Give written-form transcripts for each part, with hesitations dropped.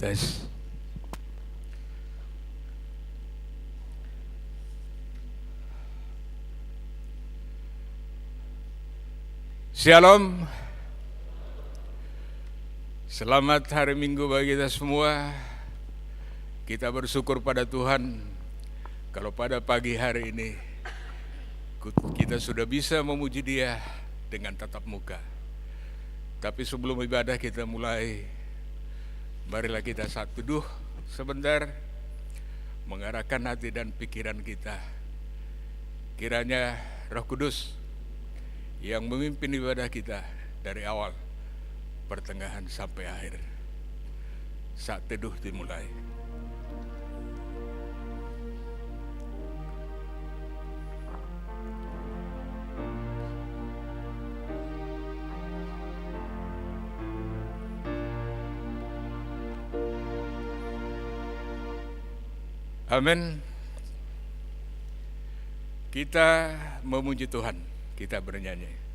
Tes. Shalom. Selamat hari Minggu bagi kita semua. Kita bersyukur pada Tuhan kalau pada pagi hari ini kita sudah bisa memuji Dia dengan tatap muka. Tapi sebelum ibadah kita mulai, marilah kita saat teduh sebentar, mengarahkan hati dan pikiran kita. Kiranya Roh Kudus yang memimpin ibadah kita dari awal, pertengahan sampai akhir. Saat teduh dimulai. Amin. Kita memuji Tuhan, kita bernyanyi.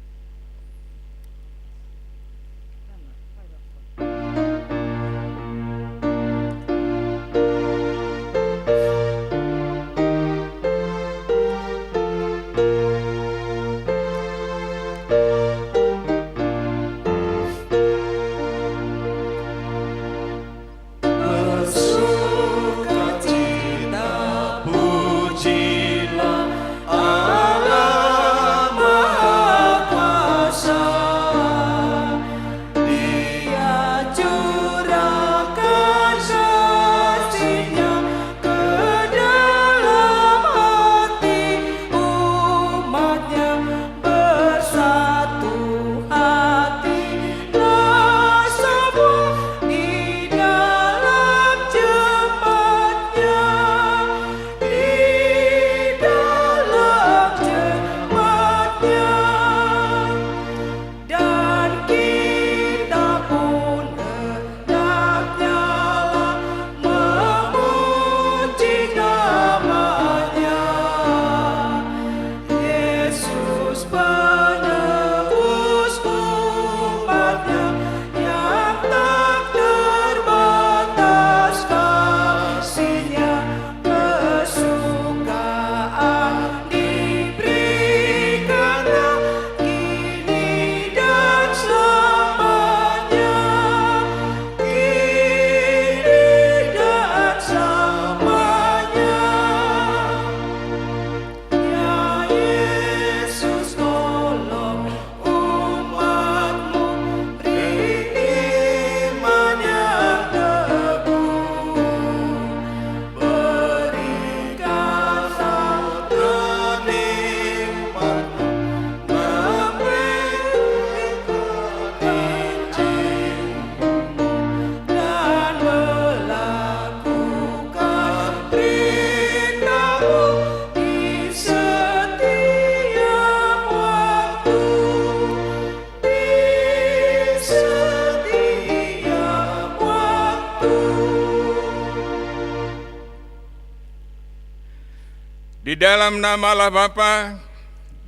Di dalam nama Allah Bapa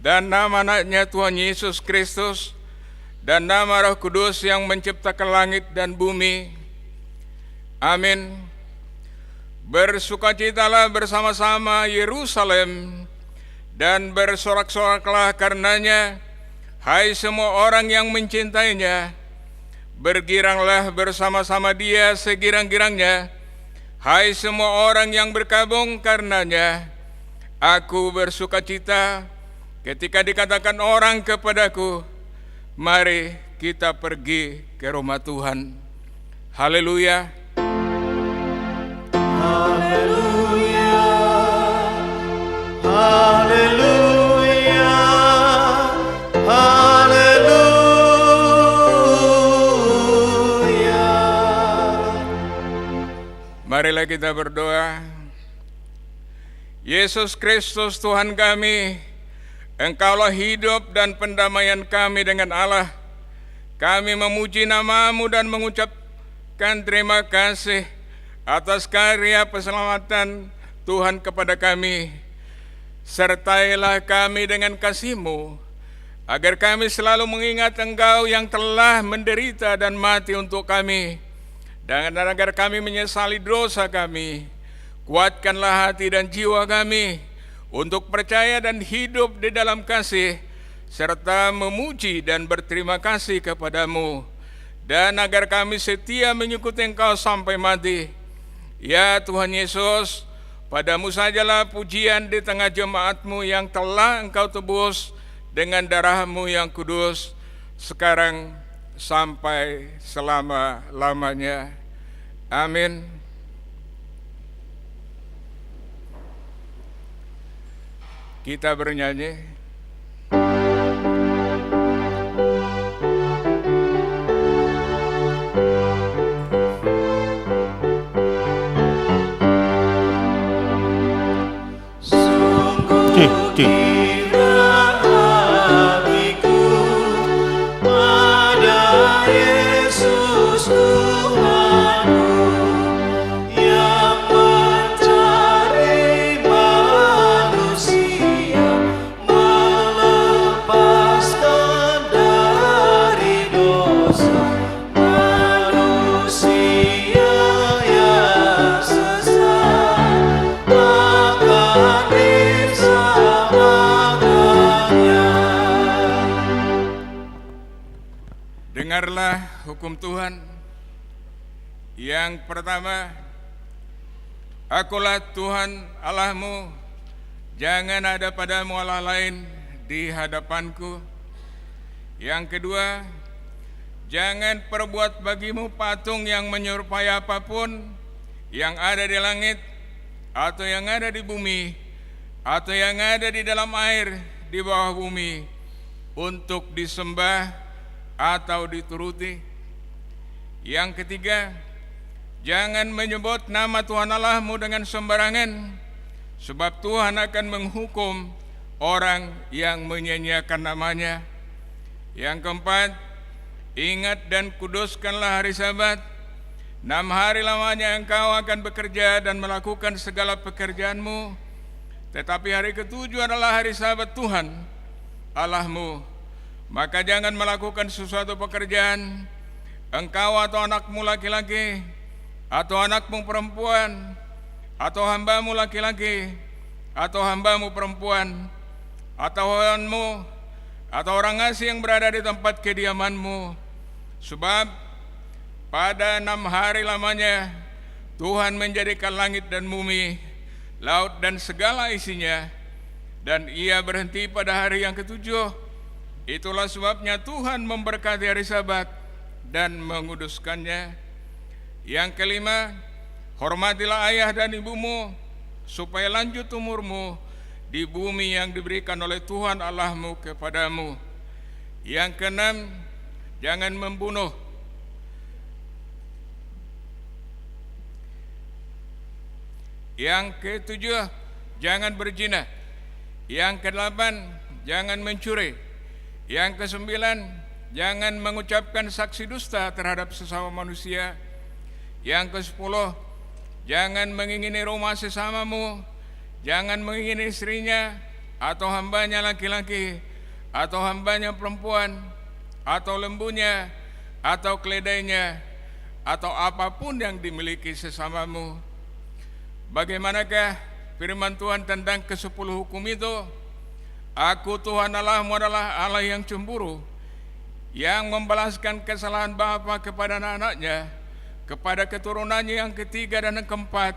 dan nama anaknya Tuhan Yesus Kristus dan nama Roh Kudus yang menciptakan langit dan bumi. Amin. Bersukacitalah bersama-sama Yerusalem dan bersorak-soraklah karenanya, hai semua orang yang mencintainya. Bergiranglah bersama-sama Dia segirang-girangnya, hai semua orang yang berkabung karenanya. Aku bersukacita ketika dikatakan orang kepadaku, mari kita pergi ke rumah Tuhan. Haleluya. Haleluya. Haleluya. Haleluya. Marilah kita berdoa. Yesus Kristus Tuhan kami, Engkaulah hidup dan pendamaian kami dengan Allah. Kami memuji nama-Mu dan mengucapkan terima kasih atas karya keselamatan Tuhan kepada kami. Sertailah kami dengan kasih-Mu, agar kami selalu mengingat Engkau yang telah menderita dan mati untuk kami, Dan agar kami menyesali dosa kami, kuatkanlah hati dan jiwa kami untuk percaya dan hidup di dalam kasih, serta memuji dan berterima kasih kepadamu. Dan agar kami setia mengikuti Engkau sampai mati. Ya Tuhan Yesus, padamu sajalah pujian di tengah jemaat-Mu yang telah Engkau tebus dengan darah-Mu yang kudus, sekarang sampai selama-lamanya. Amin. Kita bernyanyi. Dengarlah hukum Tuhan. Yang pertama, Akulah Tuhan Allahmu, jangan ada padamu Allah lain di hadapanku. Yang kedua, jangan perbuat bagimu patung yang menyerupai apapun yang ada di langit, atau yang ada di bumi, atau yang ada di dalam air di bawah bumi, untuk disembah atau dituruti. Yang ketiga, jangan menyebut nama Tuhan Allahmu dengan sembarangan, sebab Tuhan akan menghukum orang yang menyia-nyiakan namanya. Yang keempat, ingat dan kuduskanlah hari Sabat. 6 hari lamanya engkau akan bekerja dan melakukan segala pekerjaanmu, tetapi hari ketujuh adalah hari Sabat Tuhan Allahmu. Maka jangan melakukan sesuatu pekerjaan, engkau atau anakmu laki-laki, atau anakmu perempuan, atau hambamu laki-laki, atau hambamu perempuan, atau hewanmu, atau orang asing yang berada di tempat kediamanmu. Sebab pada 6 hari lamanya Tuhan menjadikan langit dan bumi, laut dan segala isinya, dan Ia berhenti pada hari yang ketujuh. Itulah sebabnya Tuhan memberkati hari Sabat dan menguduskannya. Yang kelima, hormatilah ayah dan ibumu, supaya lanjut umurmu di bumi yang diberikan oleh Tuhan Allahmu kepadamu. Yang keenam, jangan membunuh. Yang ketujuh, jangan berzina. Yang kedelapan, jangan mencuri. Yang kesembilan, jangan mengucapkan saksi dusta terhadap sesama manusia. Yang kesepuluh, jangan mengingini rumah sesamamu, jangan mengingini istrinya, atau hambanya laki-laki, atau hambanya perempuan, atau lembunya, atau keledainya, atau apapun yang dimiliki sesamamu. Bagaimanakah firman Tuhan tentang ke-10 hukum itu? Aku Tuhan Allahmu adalah Allah yang cemburu, yang membalaskan kesalahan bapa kepada anak-anaknya, kepada keturunannya yang ketiga dan yang keempat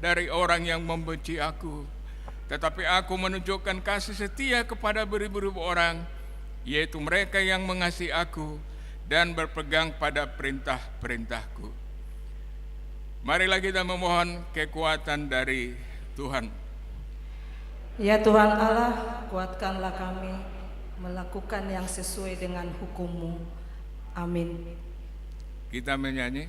dari orang yang membenci aku. Tetapi aku menunjukkan kasih setia kepada beribu-ribu orang, yaitu mereka yang mengasihi aku dan berpegang pada perintah-perintahku. Marilah kita memohon kekuatan dari Tuhan. Ya Tuhan Allah, kuatkanlah kami melakukan yang sesuai dengan hukum-Mu. Amin. Kita menyanyi.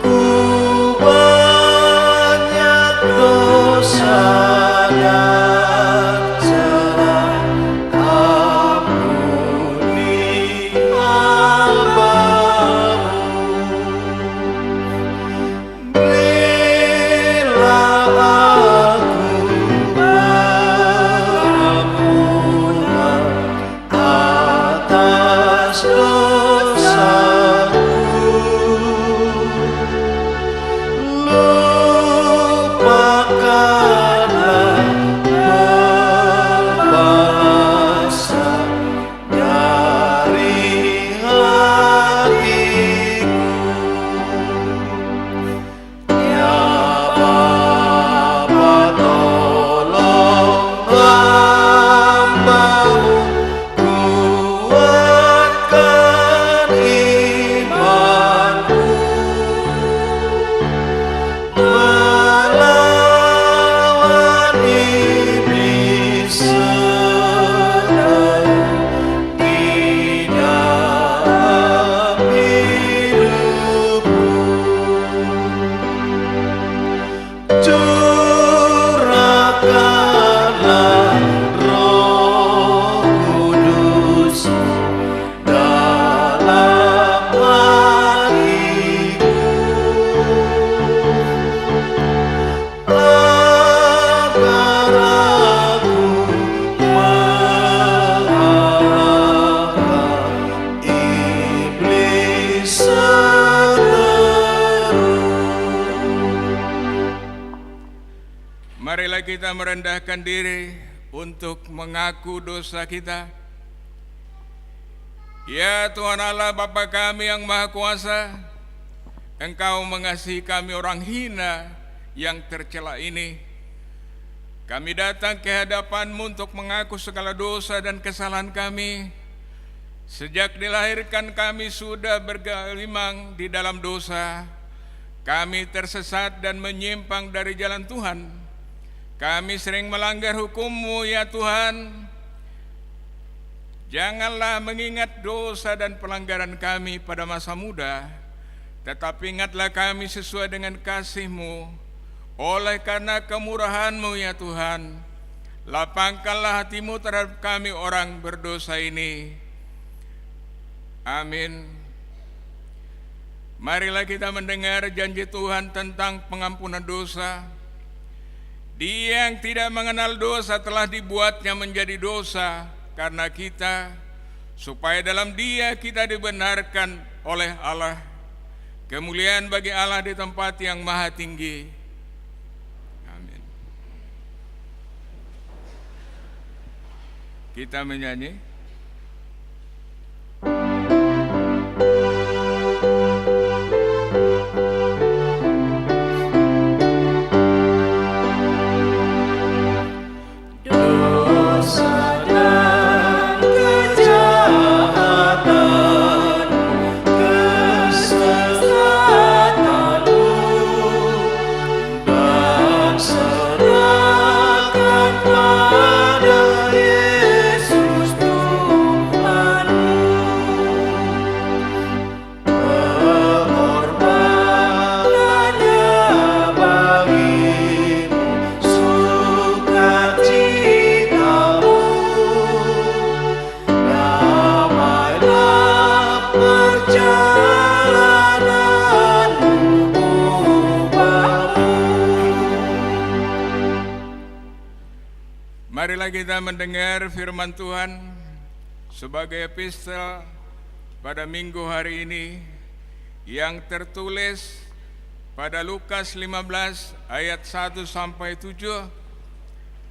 Ku Marilah kita merendahkan diri untuk mengaku dosa kita. Ya Tuhan Allah Bapa kami yang Maha Kuasa, Engkau mengasihi kami orang hina yang tercela ini. Kami datang ke hadapan-Mu untuk mengaku segala dosa dan kesalahan kami. Sejak dilahirkan kami sudah bergelimang di dalam dosa. Kami tersesat dan menyimpang dari jalan Tuhan. Kami sering melanggar hukum-Mu ya Tuhan. Janganlah mengingat dosa dan pelanggaran kami pada masa muda, tetapi ingatlah kami sesuai dengan kasih-Mu. Oleh karena kemurahan-Mu ya Tuhan, lapangkanlah hati-Mu terhadap kami orang berdosa ini. Amin. Marilah kita mendengar janji Tuhan tentang pengampunan dosa. Dia yang tidak mengenal dosa telah dibuatnya menjadi dosa karena kita, supaya dalam Dia kita dibenarkan oleh Allah. Kemuliaan bagi Allah di tempat yang maha tinggi. Amin. Kita menyanyi. Marilah kita mendengar firman Tuhan sebagai epistel pada minggu hari ini yang tertulis pada Lukas 15 ayat 1 sampai 7.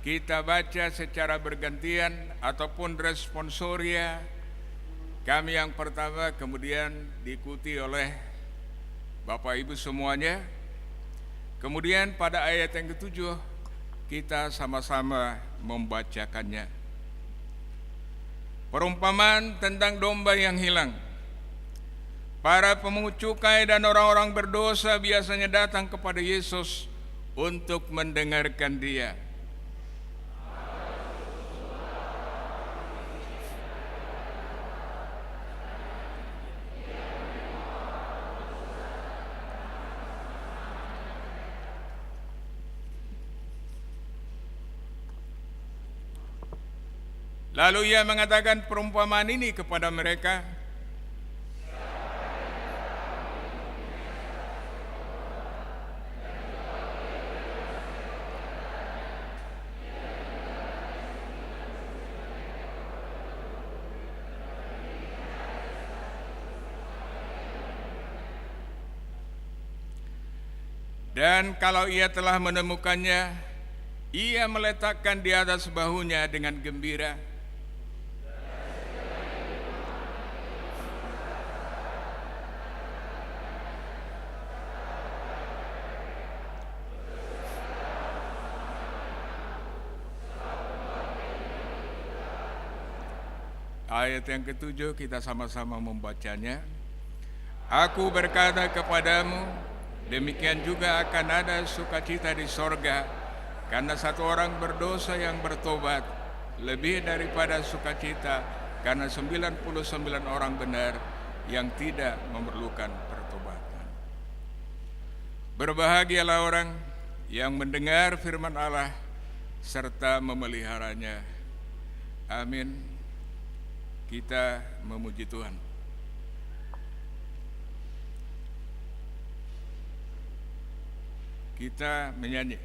Kita baca secara bergantian ataupun responsoria. Kami yang pertama, kemudian diikuti oleh Bapak Ibu semuanya. Kemudian pada ayat yang ketujuh kita sama-sama membacakannya. Perumpamaan tentang domba yang hilang. Para pemungut cukai dan orang-orang berdosa biasanya datang kepada Yesus untuk mendengarkan Dia. Lalu Ia mengatakan perumpamaan ini kepada mereka. Dan kalau ia telah menemukannya, ia meletakkan di atas bahunya dengan gembira. Ayat yang ketujuh kita sama-sama membacanya. Aku berkata kepadamu, demikian juga akan ada sukacita di sorga karena satu orang berdosa yang bertobat, lebih daripada sukacita karena 99 orang benar yang tidak memerlukan pertobatan. Berbahagialah orang yang mendengar firman Allah serta memeliharanya. Amin. Kita memuji Tuhan. Kita menyanyi.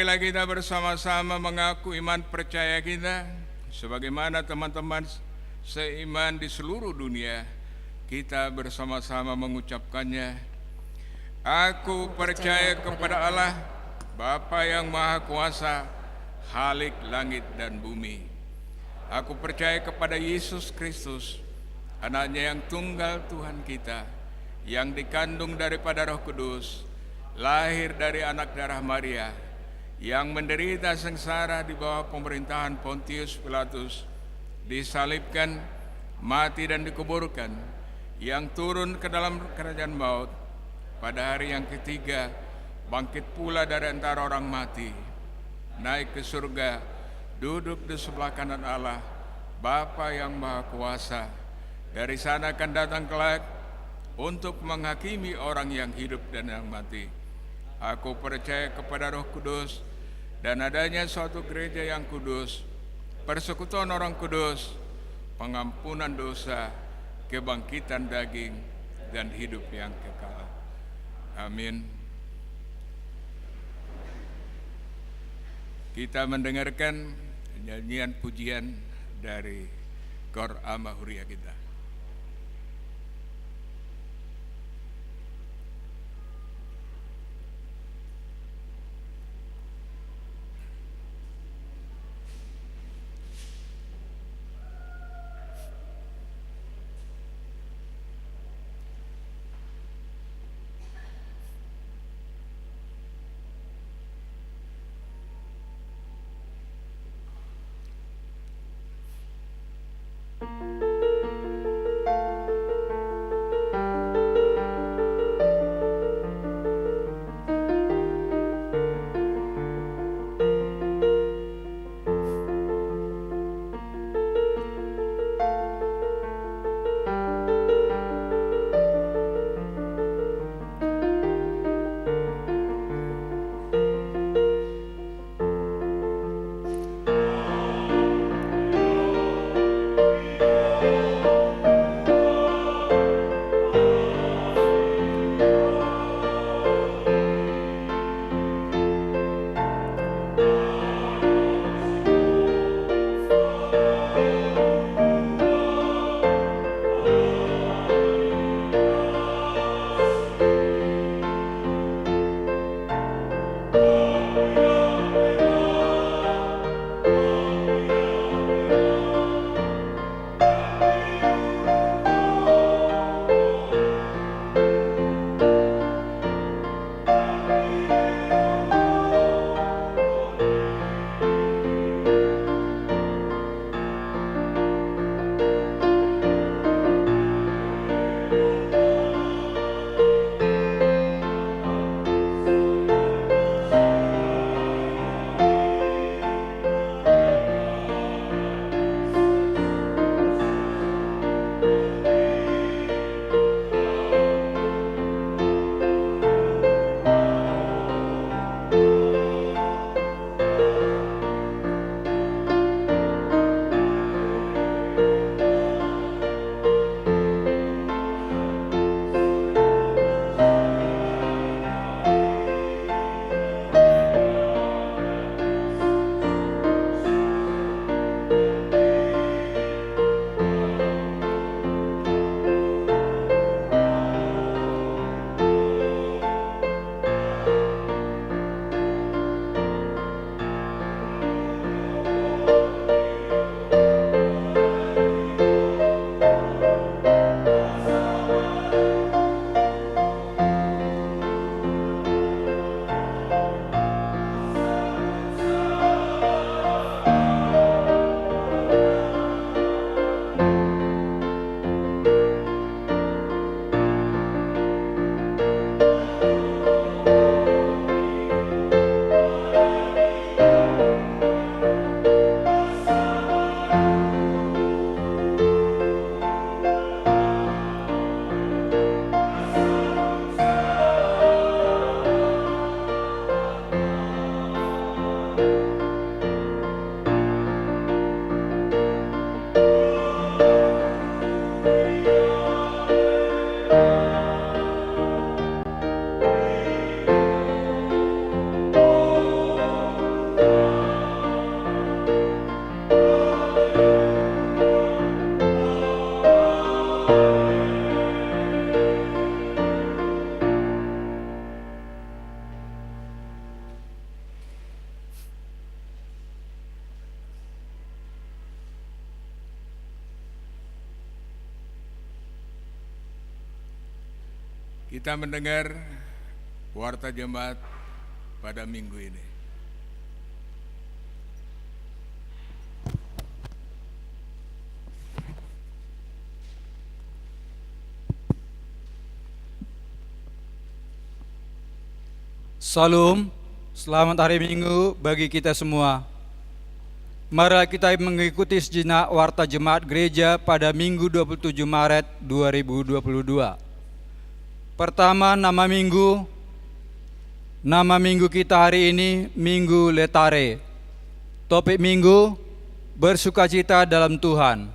marilah kita bersama-sama mengaku iman percaya kita, sebagaimana teman-teman seiman di seluruh dunia, kita bersama-sama mengucapkannya. Aku percaya kepada Allah, Bapa yang Maha Kuasa, Khalik langit dan bumi. Aku percaya kepada Yesus Kristus, anaknya yang tunggal Tuhan kita, yang dikandung daripada Roh Kudus, lahir dari anak darah Maria, yang menderita sengsara di bawah pemerintahan Pontius Pilatus, disalibkan, mati dan dikuburkan, yang turun ke dalam kerajaan maut, pada hari yang ketiga bangkit pula dari antara orang mati, naik ke surga, duduk di sebelah kanan Allah, Bapa yang Maha Kuasa. Dari sana akan datang kelak untuk menghakimi orang yang hidup dan yang mati. Aku percaya kepada Roh Kudus dan adanya suatu gereja yang kudus, persekutuan orang kudus, pengampunan dosa, kebangkitan daging, dan hidup yang kekal. Amin. Kita mendengarkan nyanyian pujian dari Kor Amahuria kita. Kita mendengar warta jemaat pada minggu ini. Salam, selamat hari Minggu bagi kita semua. Mari kita mengikuti sejenak warta jemaat gereja pada Minggu 27 Maret 2022. Pertama, nama minggu kita hari ini Minggu Letare. Topik minggu, bersukacita dalam Tuhan.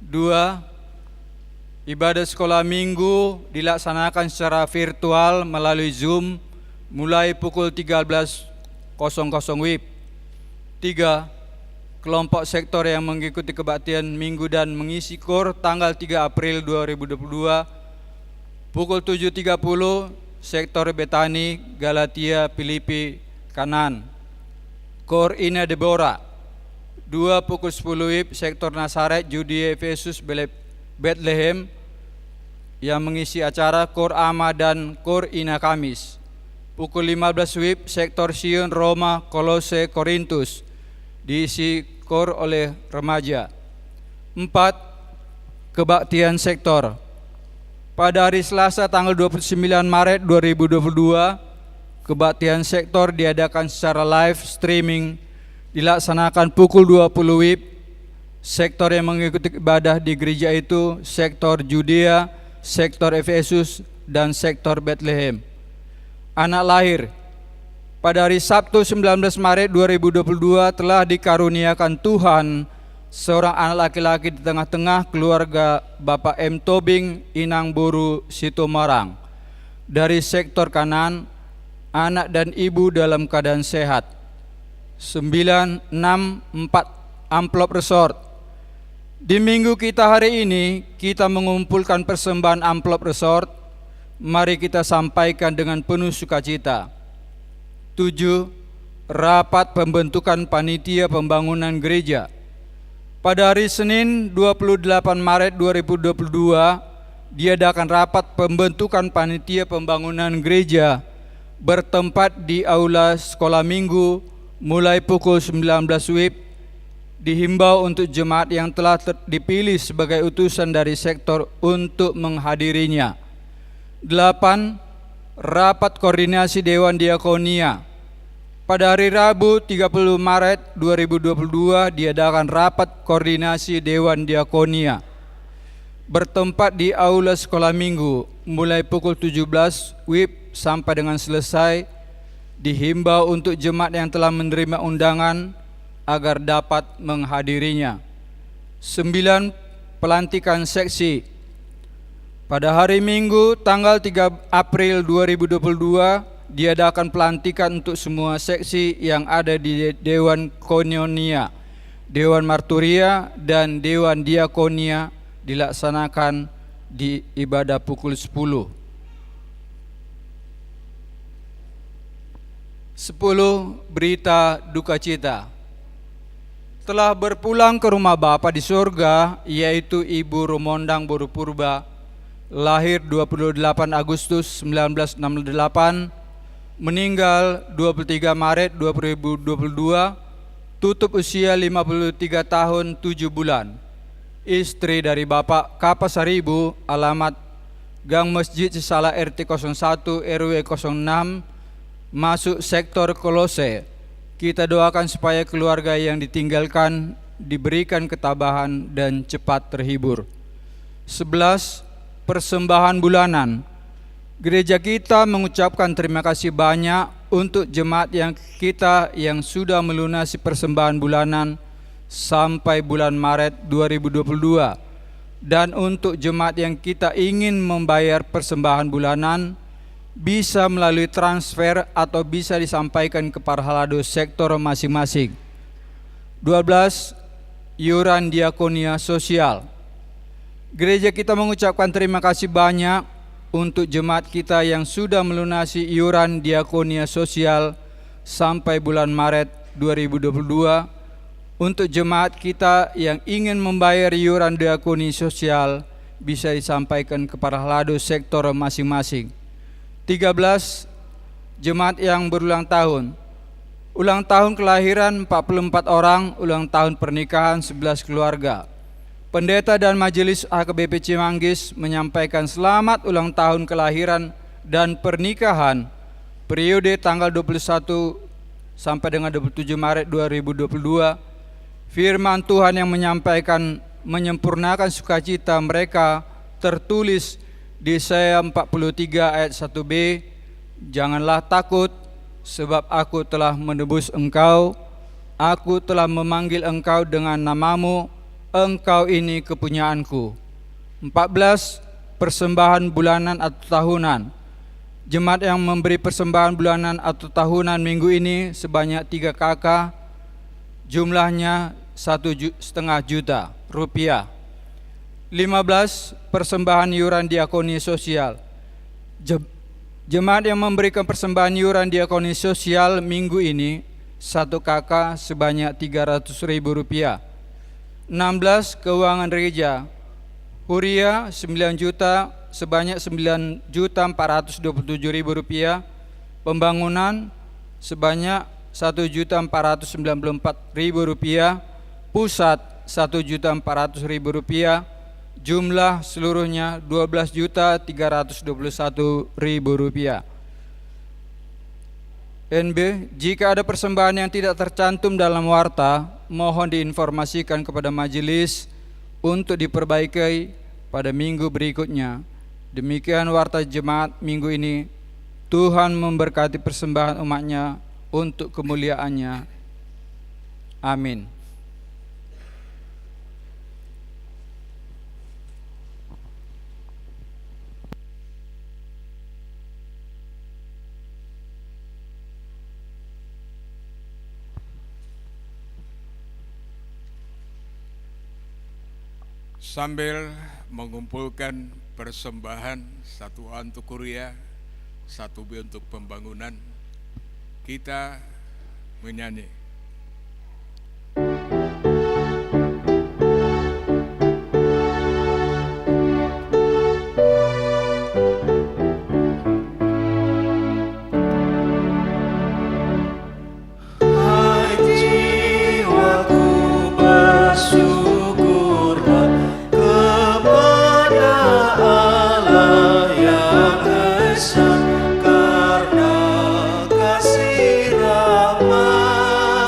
2, ibadah sekolah minggu dilaksanakan secara virtual melalui Zoom mulai pukul 13.00 WIB. 3, kelompok sektor yang mengikuti kebaktian minggu dan mengisi KOR tanggal 3 April 2022 pukul 7.30 sektor Betani, Galatia, Filipi, Kanan. KOR Ina Deborah. 2 pukul 10 WIB sektor Nazaret, Judea, Efesus, Bethlehem yang mengisi acara KOR Ama dan KOR Ina Kamis. Pukul 15 WIB sektor Sion, Roma, Kolose, Korintus diisi KOR oleh remaja. 4, kebaktian sektor. Pada hari Selasa tanggal 29 Maret 2022, kebaktian sektor diadakan secara live streaming dilaksanakan pukul 20 WIB. Sektor yang mengikuti ibadah di gereja itu sektor Judea, sektor Efesus, dan sektor Bethlehem. Anak lahir. Pada hari Sabtu 19 Maret 2022 telah dikaruniakan Tuhan seorang anak laki-laki di tengah-tengah keluarga Bapak M. Tobing Inang Boru Sitomarang. Dari sektor Kanan, anak dan ibu dalam keadaan sehat. 964 amplop resort. Di minggu kita hari ini, kita mengumpulkan persembahan amplop resort. Mari kita sampaikan dengan penuh sukacita. 7, rapat pembentukan panitia pembangunan gereja. Pada hari Senin 28 Maret 2022 diadakan rapat pembentukan panitia pembangunan gereja bertempat di aula sekolah minggu mulai pukul 19 WIB. Dihimbau untuk jemaat yang telah dipilih sebagai utusan dari sektor untuk menghadirinya. 8, rapat koordinasi Dewan Diakonia. Pada hari Rabu 30 Maret 2022 diadakan rapat koordinasi Dewan Diakonia bertempat di aula sekolah minggu mulai pukul 17 WIB sampai dengan selesai. Dihimbau untuk jemaat yang telah menerima undangan agar dapat menghadirinya. 9, pelantikan seksi. Pada hari Minggu tanggal 3 April 2022 diadakan pelantikan untuk semua seksi yang ada di Dewan Koinonia, Dewan Marturia, dan Dewan Diakonia dilaksanakan di ibadah pukul 10. 10, berita duka cita. Telah berpulang ke rumah Bapa di surga, yaitu Ibu Rumondang Boru Purba, lahir 28 Agustus 1968, meninggal 23 Maret 2022, tutup usia 53 tahun 7 bulan. Istri dari Bapak Kapasaribu, alamat Gang Masjid Cisala RT 01 RW 06, masuk sektor Kolose. Kita doakan supaya keluarga yang ditinggalkan diberikan ketabahan dan cepat terhibur. 11, persembahan bulanan. Gereja kita mengucapkan terima kasih banyak untuk jemaat yang sudah melunasi persembahan bulanan sampai bulan Maret 2022, dan untuk jemaat yang kita ingin membayar persembahan bulanan bisa melalui transfer atau bisa disampaikan ke parhalado sektor masing-masing. 12, iuran diakonia sosial. Gereja kita mengucapkan terima kasih banyak untuk jemaat kita yang sudah melunasi iuran diakonia sosial sampai bulan Maret 2022. Untuk jemaat kita yang ingin membayar iuran diakonia sosial bisa disampaikan kepada lado sektor masing-masing. 13. Jemaat yang berulang tahun. Ulang tahun kelahiran 44 orang, ulang tahun pernikahan 11 keluarga. Pendeta dan Majelis HKBP Cimanggis menyampaikan selamat ulang tahun kelahiran dan pernikahan periode tanggal 21 sampai dengan 27 Maret 2022. Firman Tuhan yang menyampaikan menyempurnakan sukacita mereka tertulis di Yesaya 43 ayat 1b, janganlah takut, sebab aku telah menebus engkau, aku telah memanggil engkau dengan namamu, engkau ini kepunyaanku. 14. Persembahan bulanan atau tahunan. Jemaat yang memberi persembahan bulanan atau tahunan minggu ini sebanyak 3 kakak, jumlahnya 1,5 juta rupiah. 15. Persembahan iuran diakoni sosial. Jemaat yang memberikan persembahan iuran diakoni sosial minggu ini 1 kakak sebanyak Rp300.000. 16. Keuangan gereja. Huria 9 juta sebanyak Rp9.427.000. Pembangunan sebanyak Rp1.494.000. Pusat Rp1.400.000. Jumlah seluruhnya Rp12.321.000. NB, jika ada persembahan yang tidak tercantum dalam warta, mohon diinformasikan kepada majelis untuk diperbaiki pada minggu berikutnya. Demikian warta jemaat minggu ini. Tuhan memberkati persembahan umatnya untuk kemuliaannya. Amin. Sambil mengumpulkan persembahan, 1A untuk kuria, 1B untuk pembangunan, kita menyanyi. Hai jiwaku bersyukurlah kepada Allah yang Esa, karena kasih rahmat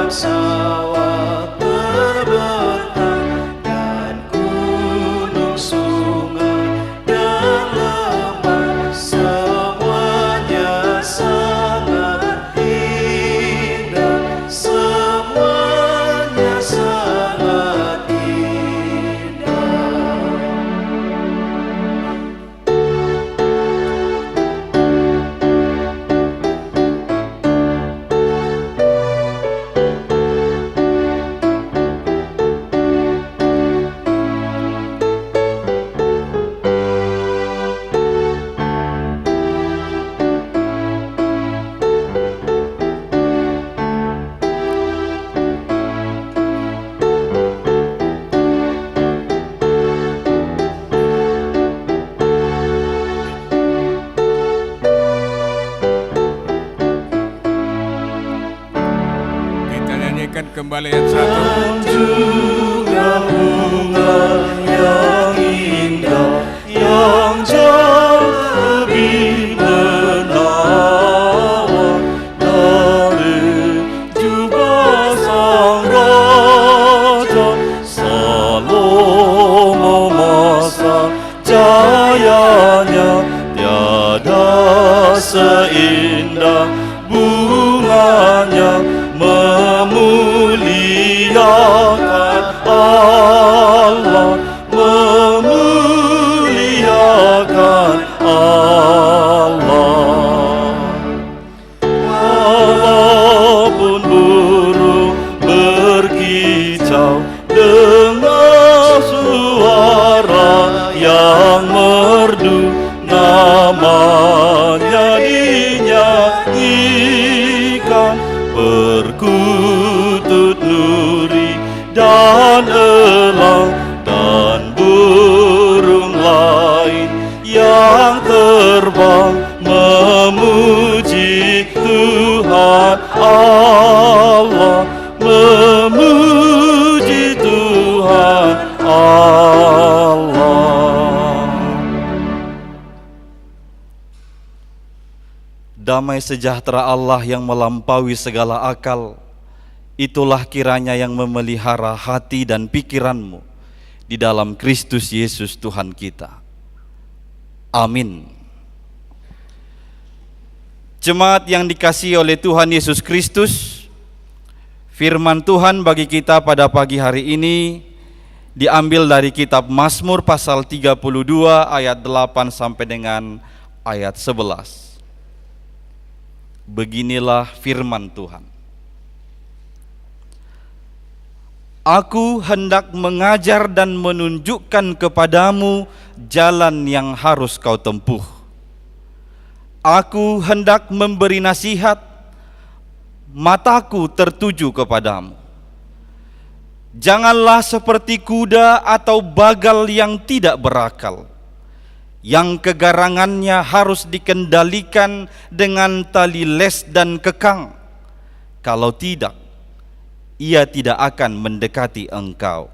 sawah terbentang dan gunung sungai dan lembah semuanya sangat indah, semuanya sangat indah. Kita nyanyikan kembali ayat 1. Juga bunga yang indah yang jauh lebih menawan dari jubah sang raja Salomo masa jayanya tiada seindah bunganya memuliakan Allah, memuliakan Allah. Walaupun burung berkicau dengan suara yang merdu, namanya dinyanyikan, perkutut nuri dan elang dan burung lain yang terbang memuji Tuhan Allah, memuji Tuhan Allah. Damai sejahtera Allah yang melampaui segala akal, itulah kiranya yang memelihara hati dan pikiranmu di dalam Kristus Yesus Tuhan kita. Amin. Jemaat yang dikasihi oleh Tuhan Yesus Kristus, firman Tuhan bagi kita pada pagi hari ini diambil dari kitab Mazmur pasal 32 ayat 8 sampai dengan ayat 11. Beginilah firman Tuhan. Aku hendak mengajar dan menunjukkan kepadamu jalan yang harus kau tempuh. Aku hendak memberi nasihat, mataku tertuju kepadamu. Janganlah seperti kuda atau bagal yang tidak berakal, yang kegarangannya harus dikendalikan dengan tali les dan kekang. Kalau tidak, ia tidak akan mendekati engkau.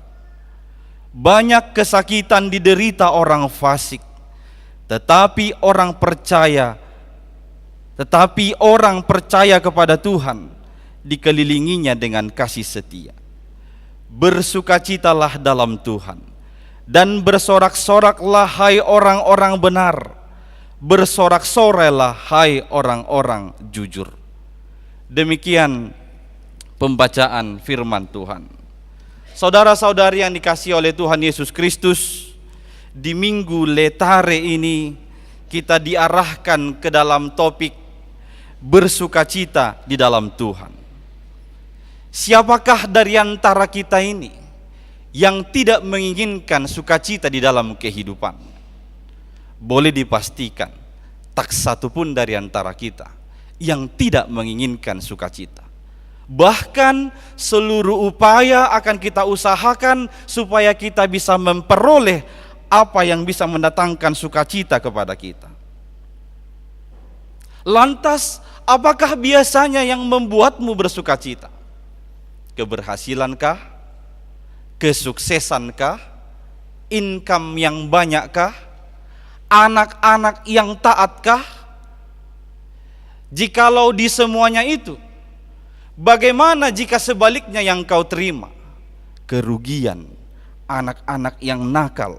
Banyak kesakitan diderita orang fasik, tetapi orang percaya kepada Tuhan dikelilinginya dengan kasih setia. Bersukacitalah dalam Tuhan dan bersorak-soraklah hai orang-orang benar, bersorak-sorailah hai orang-orang jujur. Demikian pembacaan firman Tuhan. Saudara-saudari yang dikasihi oleh Tuhan Yesus Kristus, di Minggu Letare ini kita diarahkan ke dalam topik bersukacita di dalam Tuhan. Siapakah dari antara kita ini yang tidak menginginkan sukacita di dalam kehidupan? Boleh dipastikan, tak satu pun dari antara kita yang tidak menginginkan sukacita. Bahkan seluruh upaya akan kita usahakan supaya kita bisa memperoleh apa yang bisa mendatangkan sukacita kepada kita. Lantas, apakah biasanya yang membuatmu bersukacita? Keberhasilankah? Kesuksesankah? Income yang banyakkah? Anak-anak yang taatkah? Jikalau di semuanya itu Bagaimana jika sebaliknya yang kau terima? Kerugian, anak-anak yang nakal,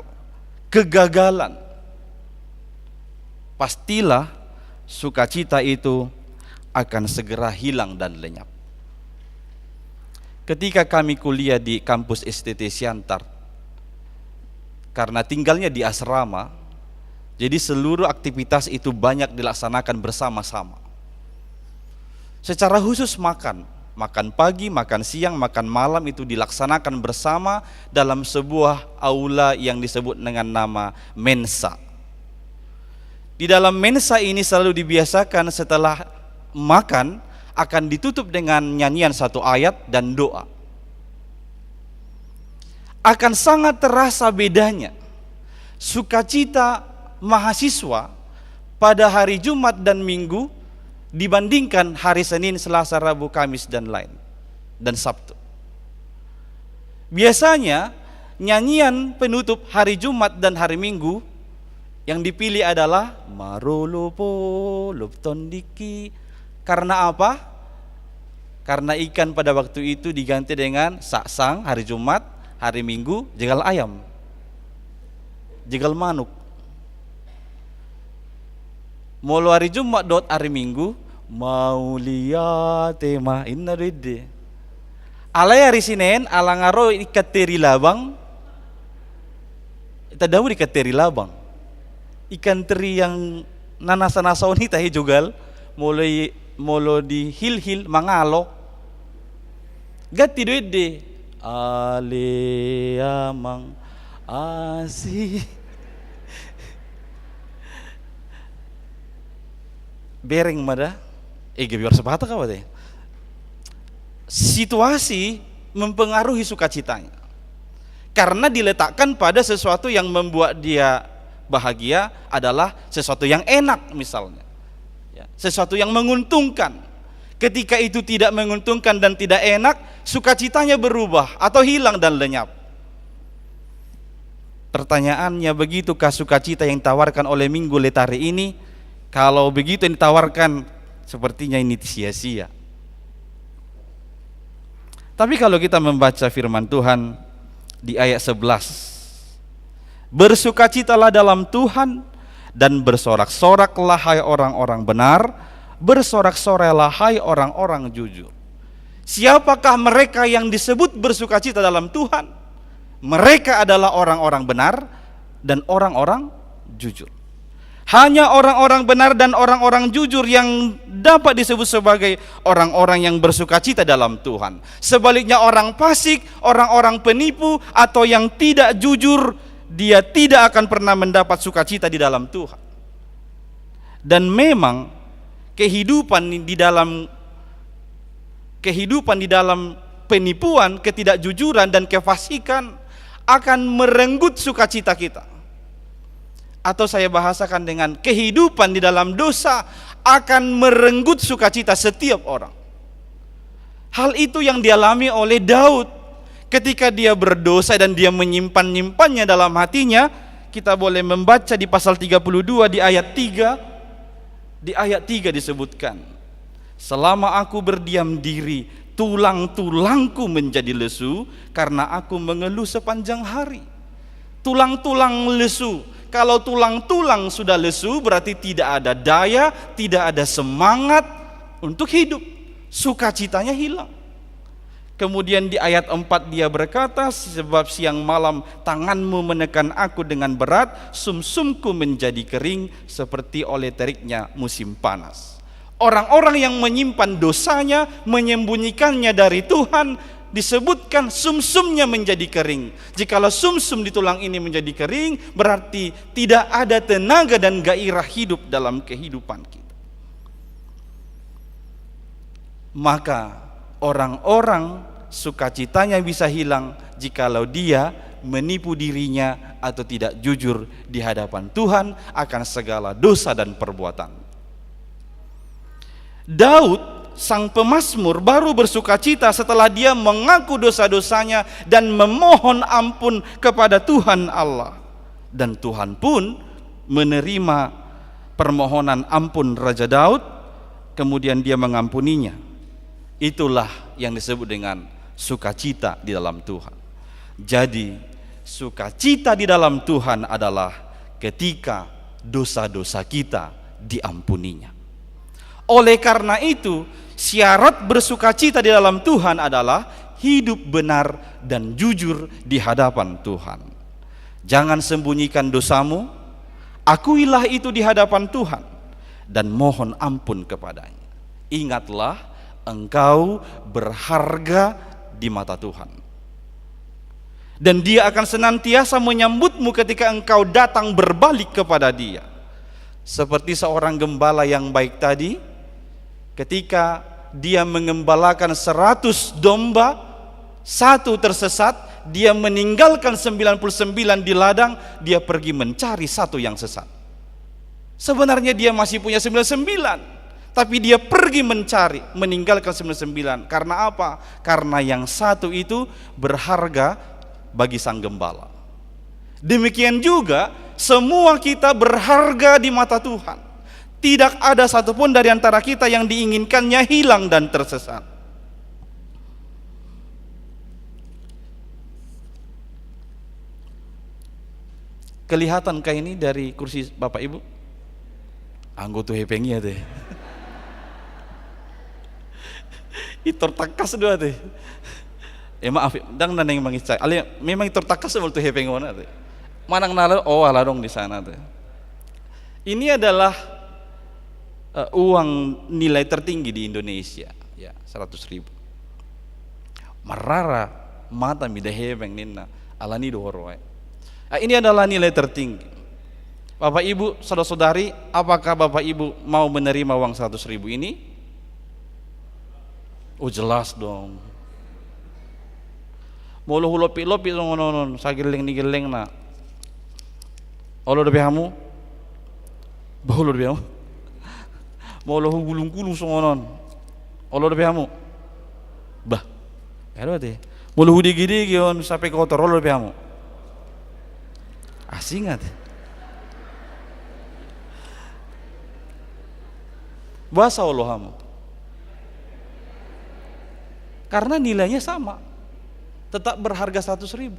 kegagalan. Pastilah sukacita itu akan segera hilang dan lenyap. Ketika kami kuliah di kampus STT Siantar, karena tinggalnya di asrama, jadi seluruh aktivitas itu banyak dilaksanakan bersama-sama. Secara khusus makan pagi, makan siang, makan malam itu dilaksanakan bersama dalam sebuah aula yang disebut dengan nama mensa. Di dalam mensa ini selalu dibiasakan setelah makan akan ditutup dengan nyanyian satu ayat dan doa. Akan sangat terasa bedanya sukacita mahasiswa pada hari Jumat dan Minggu dibandingkan hari Senin, Selasa, Rabu, Kamis dan lain dan Sabtu. Biasanya nyanyian penutup hari Jumat dan hari Minggu yang dipilih adalah Marolopo Luptondiki. Karena apa? Karena ikan pada waktu itu diganti dengan saksang hari Jumat, hari Minggu jegal ayam, jegal manuk. Molo hari Jumat dot hari Minggu mau lihat tema inaride. Alai hari Senin alangaro ikat teri labang. Kita dawu ikat teri labang. Ikan teri yang nanasa-nasa ini tahi jugal molo di hil-hil mangalo gati duide ale amang asi bereng mada biar sepatah kau deh. Situasi mempengaruhi sukacitanya karena diletakkan pada sesuatu yang membuat dia bahagia adalah sesuatu yang enak misalnya ya, sesuatu yang menguntungkan. Ketika itu tidak menguntungkan dan tidak enak, sukacitanya berubah atau hilang dan lenyap. Pertanyaannya, begitukah sukacita yang ditawarkan oleh Minggu Letare ini? Kalau begitu yang ditawarkan, sepertinya ini sia-sia. Tapi kalau kita membaca firman Tuhan di ayat 11, bersukacitalah dalam Tuhan dan bersorak-soraklah hai orang-orang benar, bersorak-sorailah hai orang-orang jujur. Siapakah mereka yang disebut bersukacita dalam Tuhan? Mereka adalah orang-orang benar dan orang-orang jujur. Hanya orang-orang benar dan orang-orang jujur yang dapat disebut sebagai orang-orang yang bersukacita dalam Tuhan. Sebaliknya orang fasik, orang-orang penipu atau yang tidak jujur, dia tidak akan pernah mendapat sukacita di dalam Tuhan. Dan memang kehidupan di dalam penipuan, ketidakjujuran dan kefasikan akan merenggut sukacita kita. Atau saya bahasakan dengan kehidupan di dalam dosa akan merenggut sukacita setiap orang. Hal itu yang dialami oleh Daud ketika dia berdosa dan dia menyimpannya dalam hatinya. Kita boleh membaca di pasal 32 di ayat 3. Di ayat 3 disebutkan, selama aku berdiam diri, tulang-tulangku menjadi lesu karena aku mengeluh sepanjang hari. Tulang-tulang lesu. Kalau tulang-tulang sudah lesu berarti tidak ada daya, tidak ada semangat untuk hidup. Sukacitanya hilang. Kemudian di ayat 4 dia berkata, sebab siang malam tanganmu menekan aku dengan berat, sumsumku menjadi kering seperti oleh teriknya musim panas. Orang-orang yang menyimpan dosanya, menyembunyikannya dari Tuhan, disebutkan sumsumnya menjadi kering. Jikalau sumsum di tulang ini menjadi kering, berarti tidak ada tenaga dan gairah hidup dalam kehidupan kita. Maka orang-orang sukacitanya bisa hilang jikalau dia menipu dirinya atau tidak jujur di hadapan Tuhan akan segala dosa dan perbuatan. Daud sang pemazmur baru bersukacita setelah dia mengaku dosa-dosanya dan memohon ampun kepada Tuhan Allah. Dan Tuhan pun menerima permohonan ampun Raja Daud, kemudian dia mengampuninya. Itulah yang disebut dengan sukacita di dalam Tuhan. Jadi sukacita di dalam Tuhan adalah ketika dosa-dosa kita diampuninya. Oleh karena itu, syarat bersukacita di dalam Tuhan adalah hidup benar dan jujur di hadapan Tuhan. Jangan sembunyikan dosamu, akuilah itu di hadapan Tuhan, dan mohon ampun kepadanya. Ingatlah, engkau berharga di mata Tuhan, dan Dia akan senantiasa menyambutmu ketika engkau datang berbalik kepada Dia. Seperti seorang gembala yang baik tadi, ketika dia mengembalakan 100 domba, satu tersesat, dia meninggalkan 99 di ladang, dia pergi mencari satu yang sesat. Sebenarnya dia masih punya 99, tapi dia pergi mencari, meninggalkan 99. Karena apa? Karena yang satu itu berharga bagi sang gembala. Demikian juga semua kita berharga di mata Tuhan. Tidak ada satupun dari antara kita yang diinginkannya hilang dan tersesat. Kelihatankah ini dari kursi Bapak Ibu? Anggota hepengnya teh. Itu takas dua teh. Maaf, dang naneng mangicai. Ali memang itu takas untuk hepengona teh. Manang nalo oh ala dong di sana teh. Ini adalah uang nilai tertinggi di Indonesia, ya 100.000. Marara mata mida hepeng nina alani doro. Ini adalah nilai tertinggi. Bapak Ibu, saudara-saudari, apakah Bapak Ibu mau menerima uang 100.000 ini? Oh jelas dong. Mau lo lopi-lopi non sagiling nigeleng na. Olo de behamu? Bahulu de behamu? Mau lo gulung-gulung songonon. Olo de behamu? Bah. Ero teh. Mau lo hudi-gidi gion sampai kotor olo de behamu? Asing nggak? Bahasa Allahamu. Karena nilainya sama, tetap berharga 100.000.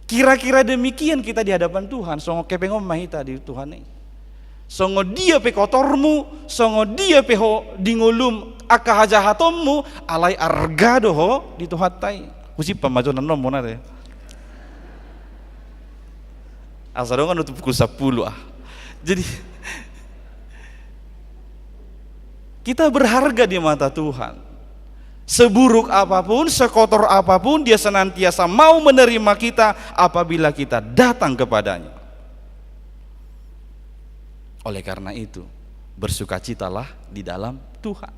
Kira-kira demikian kita di hadapan Tuhan. Songo kepengom mahita di Tuhan ini. Songo dia pe kotormu, songo dia pe ho dingulum akahajahatommu, alai argado ho di Tuhan tai. Kusi pamajonan nomor nade. Asal kan untuk pukul 10 Jadi kita berharga di mata Tuhan. Seburuk apapun, sekotor apapun, Dia senantiasa mau menerima kita apabila kita datang kepadanya. Oleh karena itu, bersukacitalah di dalam Tuhan.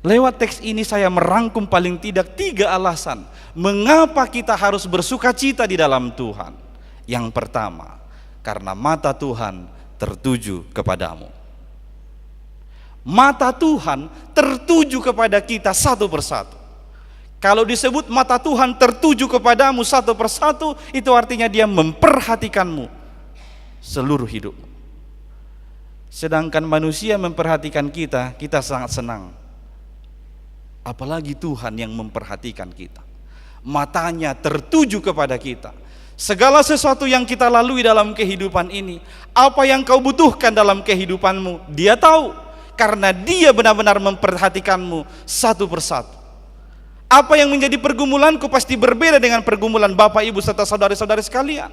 Lewat teks ini saya merangkum paling tidak 3 alasan mengapa kita harus bersukacita di dalam Tuhan. Yang pertama, karena mata Tuhan tertuju kepadamu. Mata Tuhan tertuju kepada kita satu persatu. Kalau disebut mata Tuhan tertuju kepadamu satu persatu, itu artinya Dia memperhatikanmu seluruh hidupmu. Sedangkan manusia memperhatikan kita, kita sangat senang. Apalagi Tuhan yang memperhatikan kita. Matanya tertuju kepada kita. Segala sesuatu yang kita lalui dalam kehidupan ini, apa yang kau butuhkan dalam kehidupanmu, Dia tahu, karena Dia benar-benar memperhatikanmu satu persatu. Apa yang menjadi pergumulanku pasti berbeda dengan pergumulan Bapak Ibu serta saudara-saudari sekalian.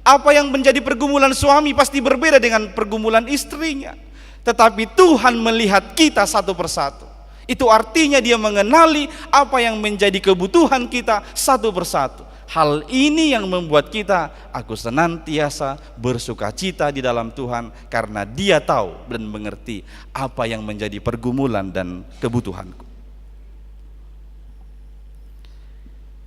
Apa yang menjadi pergumulan suami pasti berbeda dengan pergumulan istrinya. Tetapi Tuhan melihat kita satu persatu. Itu artinya Dia mengenali apa yang menjadi kebutuhan kita satu persatu. Hal ini yang membuat kita, aku senantiasa bersukacita di dalam Tuhan, karena Dia tahu dan mengerti apa yang menjadi pergumulan dan kebutuhanku.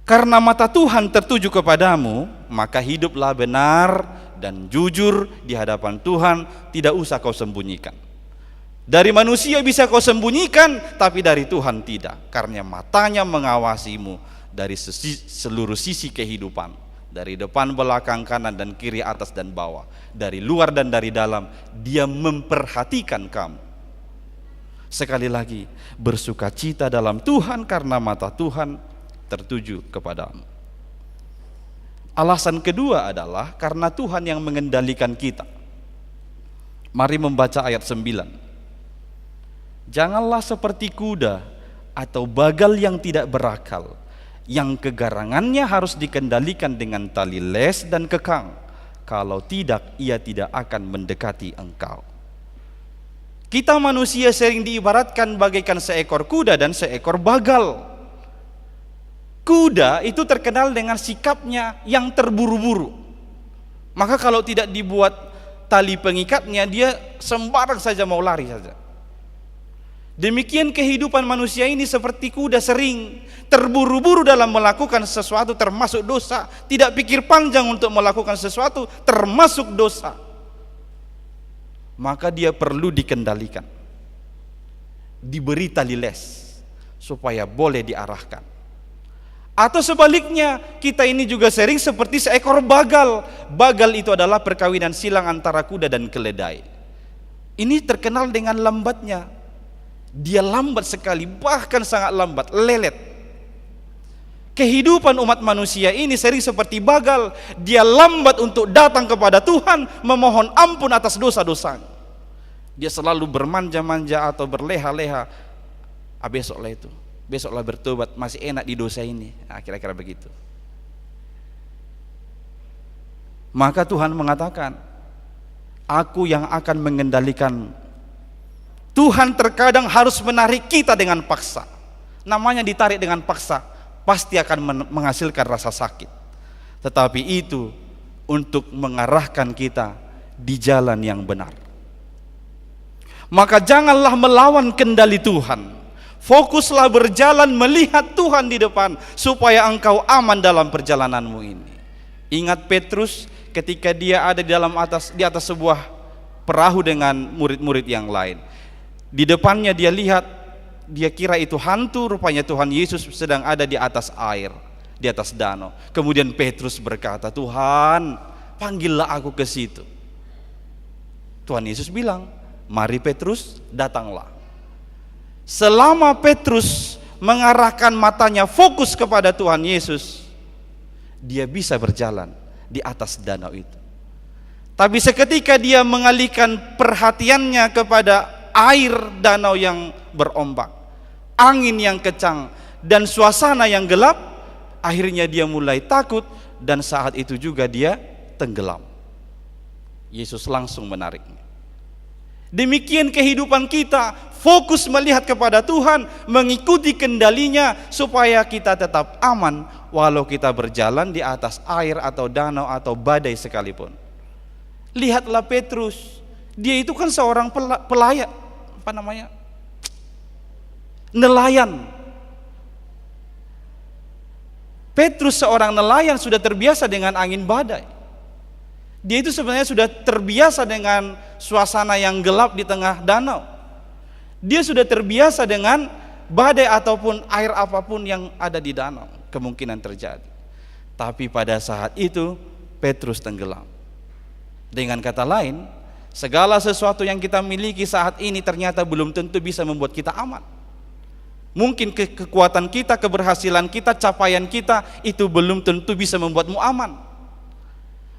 Karena mata Tuhan tertuju kepadamu, maka hiduplah benar dan jujur di hadapan Tuhan, tidak usah kau sembunyikan. Dari manusia bisa kau sembunyikan, tapi dari Tuhan tidak, karena matanya mengawasimu dari seluruh sisi kehidupan, dari depan, belakang, kanan dan kiri, atas dan bawah, dari luar dan dari dalam. Dia memperhatikan kamu. Sekali lagi, bersukacita dalam Tuhan karena mata Tuhan tertuju kepadamu. Alasan kedua adalah karena Tuhan yang mengendalikan kita. Mari membaca ayat 9. Janganlah seperti kuda atau bagal yang tidak berakal, yang kegarangannya harus dikendalikan dengan tali les dan kekang. Kalau tidak, ia tidak akan mendekati engkau. Kita manusia sering diibaratkan bagaikan seekor kuda dan seekor bagal. Kuda itu terkenal dengan sikapnya yang terburu-buru. Maka kalau tidak dibuat tali pengikatnya, dia sembarang saja mau lari saja. Demikian kehidupan manusia ini seperti kuda, sering terburu-buru dalam melakukan sesuatu termasuk dosa, tidak pikir panjang untuk melakukan sesuatu termasuk dosa. Maka dia perlu dikendalikan, diberi tali les supaya boleh diarahkan. Atau sebaliknya, kita ini juga sering seperti seekor bagal. Bagal itu adalah perkawinan silang antara kuda dan keledai. Ini terkenal dengan lambatnya. Dia lambat sekali, bahkan sangat lambat, lelet. Kehidupan umat manusia ini sering seperti bagal. Dia lambat untuk datang kepada Tuhan, memohon ampun atas dosa-dosanya. Dia selalu bermanja-manja atau berleha-leha. Besoklah bertobat, masih enak di dosa ini. Kira-kira begitu. Maka Tuhan mengatakan, aku yang akan mengendalikan. Tuhan terkadang harus menarik kita dengan paksa. Namanya ditarik dengan paksa, pasti akan menghasilkan rasa sakit. Tetapi itu untuk mengarahkan kita di jalan yang benar. Maka janganlah melawan kendali Tuhan. Fokuslah berjalan melihat Tuhan di depan, supaya engkau aman dalam perjalananmu ini. Ingat Petrus ketika dia ada di atas sebuah perahu dengan murid-murid yang lain. Di depannya dia lihat, dia kira itu hantu, rupanya Tuhan Yesus sedang ada di atas air, di atas danau. Kemudian Petrus berkata, Tuhan, panggillah aku ke situ. Tuhan Yesus bilang, mari Petrus, datanglah. Selama Petrus mengarahkan matanya fokus kepada Tuhan Yesus, dia bisa berjalan di atas danau itu. Tapi seketika dia mengalihkan perhatiannya kepada air danau yang berombak, angin yang kencang, dan suasana yang gelap, akhirnya dia mulai takut, dan saat itu juga dia tenggelam. Yesus langsung menariknya. Demikian kehidupan kita, fokus melihat kepada Tuhan, mengikuti kendalinya supaya kita tetap aman walau kita berjalan di atas air atau danau atau badai sekalipun. Lihatlah Petrus, dia itu kan seorang nelayan. Petrus seorang nelayan sudah terbiasa dengan angin badai. Dia itu sebenarnya sudah terbiasa dengan suasana yang gelap di tengah danau. Dia sudah terbiasa dengan badai ataupun air apapun yang ada di danau, kemungkinan terjadi. Tapi pada saat itu Petrus tenggelam. Dengan kata lain, segala sesuatu yang kita miliki saat ini ternyata belum tentu bisa membuat kita aman. Mungkin kekuatan kita, keberhasilan kita, capaian kita itu belum tentu bisa membuatmu aman.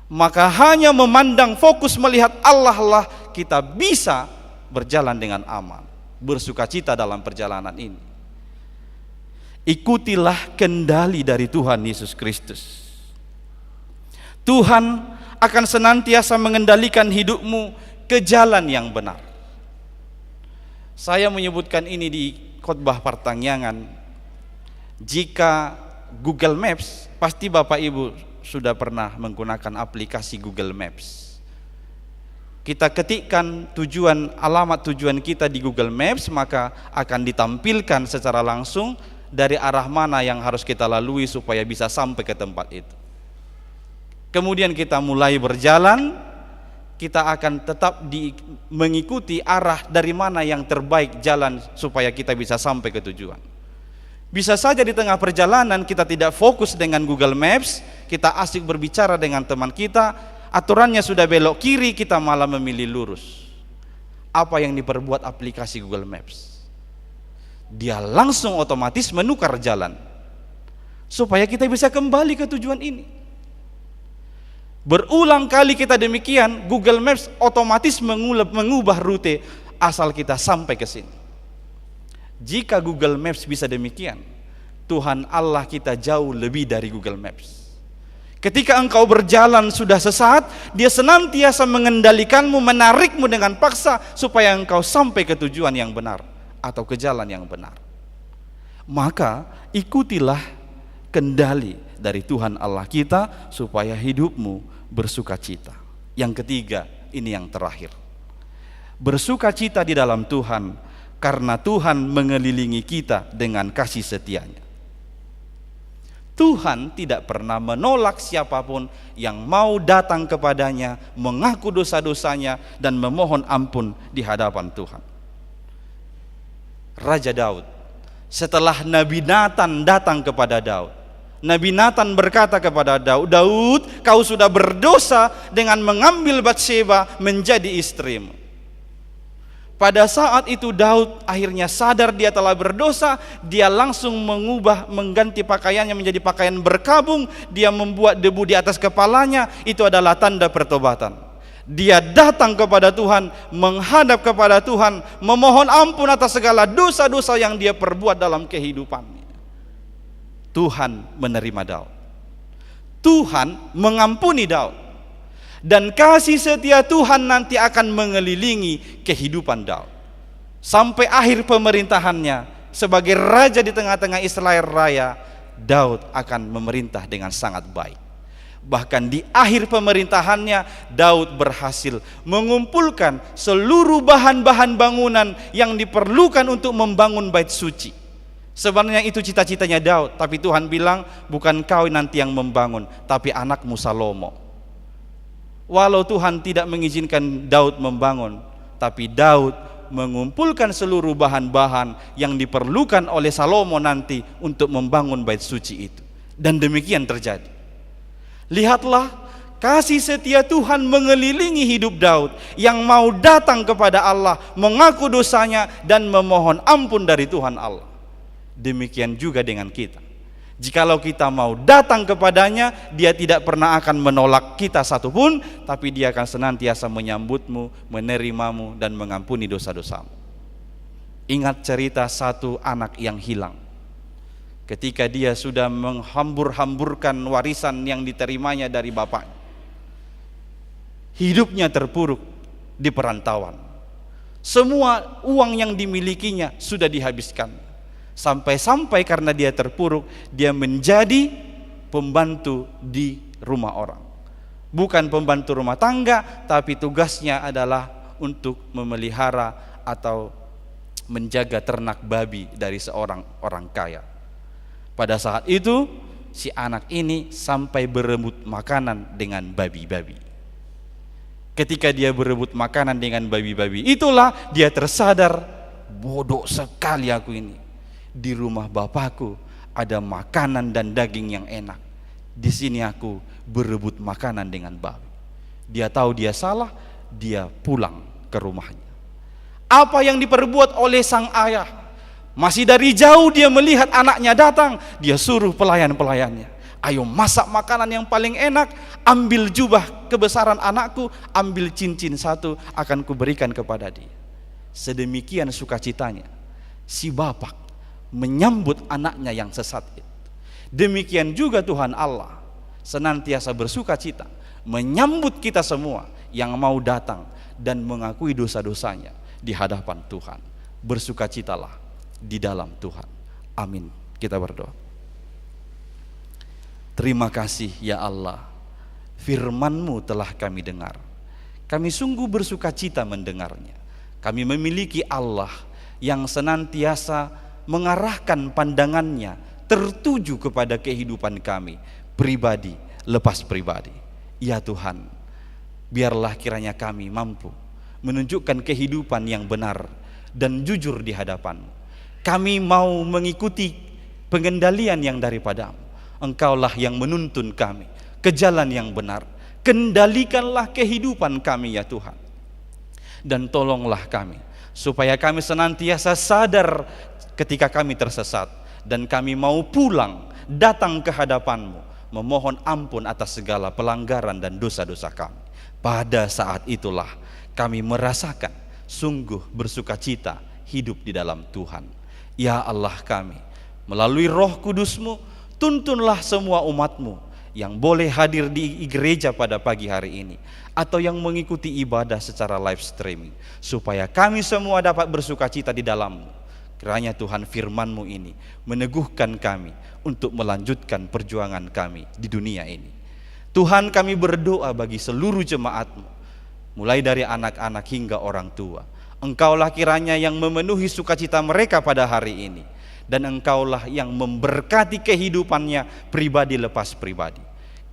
Maka hanya memandang fokus melihat Allah lah kita bisa berjalan dengan aman, bersukacita dalam perjalanan ini. Ikutilah kendali dari Tuhan Yesus Kristus. Tuhan akan senantiasa mengendalikan hidupmu ke jalan yang benar. Saya menyebutkan ini di khotbah pertangyangan. Jika Google Maps, pasti Bapak Ibu sudah pernah menggunakan aplikasi Google Maps. Kita ketikkan alamat tujuan kita di Google Maps, maka akan ditampilkan secara langsung dari arah mana yang harus kita lalui supaya bisa sampai ke tempat itu. Kemudian kita mulai berjalan, kita akan tetap mengikuti arah dari mana yang terbaik jalan supaya kita bisa sampai ke tujuan. Bisa saja di tengah perjalanan kita tidak fokus dengan Google Maps, kita asik berbicara dengan teman kita, aturannya sudah belok kiri, kita malah memilih lurus. Apa yang diperbuat aplikasi Google Maps? dia langsung otomatis menukar jalan supaya kita bisa kembali ke tujuan ini. Berulang kali kita demikian, Google Maps otomatis mengubah rute asal kita sampai ke sini. Jika Google Maps bisa demikian, Tuhan Allah kita jauh lebih dari Google Maps. Ketika engkau berjalan sudah sesat, dia senantiasa mengendalikanmu, menarikmu dengan paksa supaya engkau sampai ke tujuan yang benar atau ke jalan yang benar. Maka ikutilah kendali dari Tuhan Allah kita supaya hidupmu bersukacita. Yang ketiga, ini yang terakhir. Bersukacita di dalam Tuhan karena Tuhan mengelilingi kita dengan kasih setia-Nya. Tuhan tidak pernah menolak siapapun yang mau datang kepadanya, mengaku dosa-dosanya dan memohon ampun di hadapan Tuhan. Raja Daud, setelah Nabi Nathan datang kepada Daud, Nabi Nathan berkata kepada Daud, "Daud, kau sudah berdosa dengan mengambil Batsheba menjadi istrimu." Pada saat itu Daud akhirnya sadar dia telah berdosa. Dia langsung mengganti pakaiannya menjadi pakaian berkabung. Dia membuat debu di atas kepalanya. Itu adalah tanda pertobatan. Dia datang kepada Tuhan, menghadap kepada Tuhan, memohon ampun atas segala dosa-dosa yang dia perbuat dalam kehidupannya. Tuhan menerima Daud. Tuhan mengampuni Daud. Dan kasih setia Tuhan nanti akan mengelilingi kehidupan Daud sampai akhir pemerintahannya sebagai raja di tengah-tengah Israel Raya. Daud akan memerintah dengan sangat baik. Bahkan di akhir pemerintahannya Daud berhasil mengumpulkan seluruh bahan-bahan bangunan yang diperlukan untuk membangun bait suci. Sebenarnya itu cita-citanya Daud, tapi Tuhan bilang bukan kau nanti yang membangun, tapi anakmu Salomo. Walau Tuhan tidak mengizinkan Daud membangun, tapi Daud mengumpulkan seluruh bahan-bahan yang diperlukan oleh Salomo nanti untuk membangun bait suci itu. Dan demikian terjadi. Lihatlah, kasih setia Tuhan mengelilingi hidup Daud yang mau datang kepada Allah, mengaku dosanya dan memohon ampun dari Tuhan Allah. Demikian juga dengan kita. Jikalau kita mau datang kepadanya, dia tidak pernah akan menolak kita satupun, tapi dia akan senantiasa menyambutmu, menerimamu dan mengampuni dosa-dosamu. Ingat cerita satu anak yang hilang. Ketika dia sudah menghambur-hamburkan warisan yang diterimanya dari bapaknya, hidupnya terpuruk di perantauan. Semua uang yang dimilikinya sudah dihabiskan. Sampai-sampai karena dia terpuruk, dia menjadi pembantu di rumah orang. Bukan pembantu rumah tangga, tapi tugasnya adalah untuk memelihara atau menjaga ternak babi dari seorang orang kaya. Pada saat itu, si anak ini sampai berebut makanan dengan babi-babi. Ketika dia berebut makanan dengan babi-babi, itulah dia tersadar, bodoh sekali aku ini. Di rumah bapakku ada makanan dan daging yang enak. Di sini aku berebut makanan dengan babi. Dia tahu dia salah, dia pulang ke rumahnya. Apa yang diperbuat oleh sang ayah? Masih dari jauh dia melihat anaknya datang, dia suruh pelayan-pelayannya, "Ayo masak makanan yang paling enak, ambil jubah kebesaran anakku, ambil cincin satu, akan kuberikan kepada dia." Sedemikian sukacitanya si bapak menyambut anaknya yang sesat itu. Demikian juga Tuhan Allah senantiasa bersukacita menyambut kita semua yang mau datang dan mengakui dosa-dosanya di hadapan Tuhan. Bersukacitalah di dalam Tuhan. Amin. Kita berdoa. Terima kasih ya Allah, firman-Mu telah kami dengar. Kami sungguh bersukacita mendengarnya. Kami memiliki Allah yang senantiasa mengarahkan pandangannya tertuju kepada kehidupan kami, pribadi lepas pribadi. Ya Tuhan, biarlah kiranya kami mampu menunjukkan kehidupan yang benar dan jujur di hadapan-Mu. Kami mau mengikuti pengendalian yang daripada-Mu. Engkaulah yang menuntun kami ke jalan yang benar. Kendalikanlah kehidupan kami ya Tuhan. Dan tolonglah kami supaya kami senantiasa sadar ketika kami tersesat, dan kami mau pulang datang ke hadapan-Mu, memohon ampun atas segala pelanggaran dan dosa-dosa kami. Pada saat itulah kami merasakan sungguh bersukacita hidup di dalam Tuhan. Ya Allah kami, melalui Roh Kudus-Mu, tuntunlah semua umat-Mu yang boleh hadir di gereja pada pagi hari ini, atau yang mengikuti ibadah secara live streaming, supaya kami semua dapat bersukacita di dalam-Mu. Kiranya Tuhan, firman-Mu ini meneguhkan kami untuk melanjutkan perjuangan kami di dunia ini. Tuhan, kami berdoa bagi seluruh jemaat-Mu, mulai dari anak-anak hingga orang tua. Engkaulah kiranya yang memenuhi sukacita mereka pada hari ini, dan Engkaulah yang memberkati kehidupannya pribadi lepas pribadi.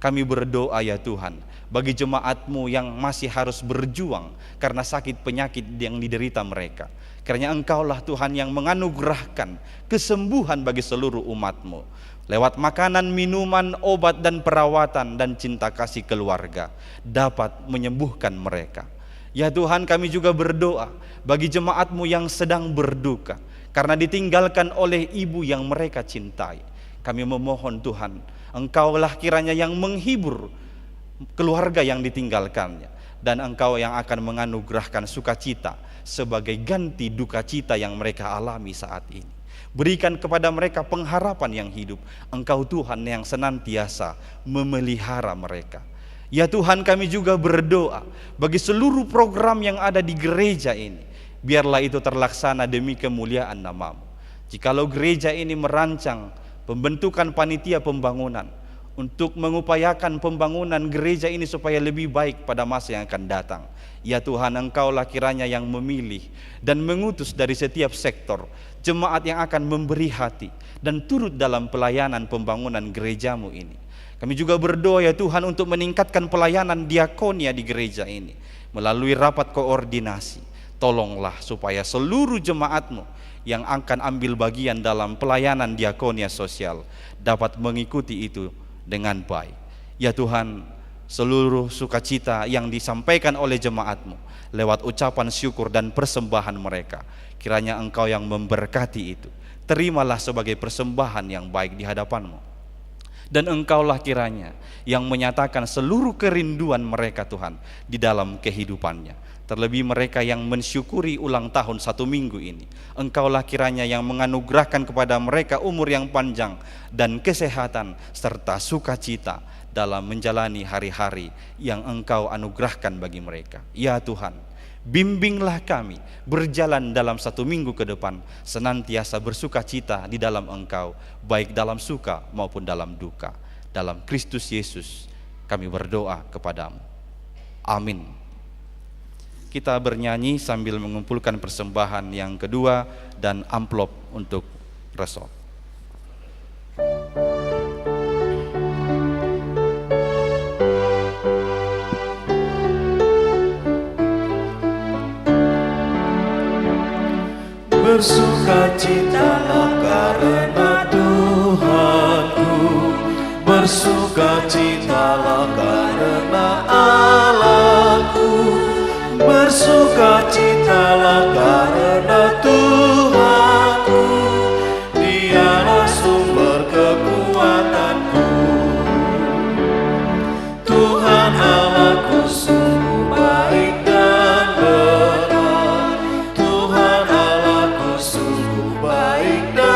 Kami berdoa ya Tuhan, bagi jemaat-Mu yang masih harus berjuang karena sakit penyakit yang diderita mereka. Kiranya Engkaulah Tuhan yang menganugerahkan kesembuhan bagi seluruh umat-Mu, lewat makanan, minuman, obat, dan perawatan, dan cinta kasih keluarga, dapat menyembuhkan mereka. Ya Tuhan, kami juga berdoa bagi jemaat-Mu yang sedang berduka karena ditinggalkan oleh ibu yang mereka cintai. Kami memohon Tuhan, Engkaulah kiranya yang menghibur keluarga yang ditinggalkannya, dan Engkau yang akan menganugerahkan sukacita sebagai ganti duka cita yang mereka alami saat ini. Berikan kepada mereka pengharapan yang hidup. Engkau Tuhan yang senantiasa memelihara mereka. Ya Tuhan, kami juga berdoa bagi seluruh program yang ada di gereja ini, biarlah itu terlaksana demi kemuliaan nama-Mu. Jikalau gereja ini merancang pembentukan panitia pembangunan untuk mengupayakan pembangunan gereja ini supaya lebih baik pada masa yang akan datang, ya Tuhan, Engkaulah kiranya yang memilih dan mengutus dari setiap sektor jemaat yang akan memberi hati dan turut dalam pelayanan pembangunan gereja-Mu ini. Kami juga berdoa ya Tuhan untuk meningkatkan pelayanan diakonia di gereja ini melalui rapat koordinasi. Tolonglah supaya seluruh jemaat-Mu yang akan ambil bagian dalam pelayanan diakonia sosial dapat mengikuti itu dengan baik. Ya Tuhan, seluruh sukacita yang disampaikan oleh jemaat-Mu lewat ucapan syukur dan persembahan mereka, kiranya Engkau yang memberkati itu. Terimalah sebagai persembahan yang baik di hadapan-Mu. Dan Engkaulah kiranya yang menyatakan seluruh kerinduan mereka Tuhan di dalam kehidupannya. Terlebih mereka yang mensyukuri ulang tahun 1 minggu ini, Engkaulah kiranya yang menganugerahkan kepada mereka umur yang panjang dan kesehatan serta sukacita dalam menjalani hari-hari yang Engkau anugerahkan bagi mereka. Ya Tuhan, bimbinglah kami berjalan dalam 1 minggu ke depan senantiasa bersukacita di dalam Engkau, baik dalam suka maupun dalam duka. Dalam Kristus Yesus kami berdoa kepadamu. Amin. Kita bernyanyi sambil mengumpulkan persembahan yang kedua dan amplop untuk resort. Bersukacitalah karena Tuhanku, bersukacitalah karena Allahku, bersukacitalah karena Tuhanku, Dialah sumber kekuatanku. Tuhan Allahku sungguh baik dan benar, Tuhan Allahku sungguh baik dan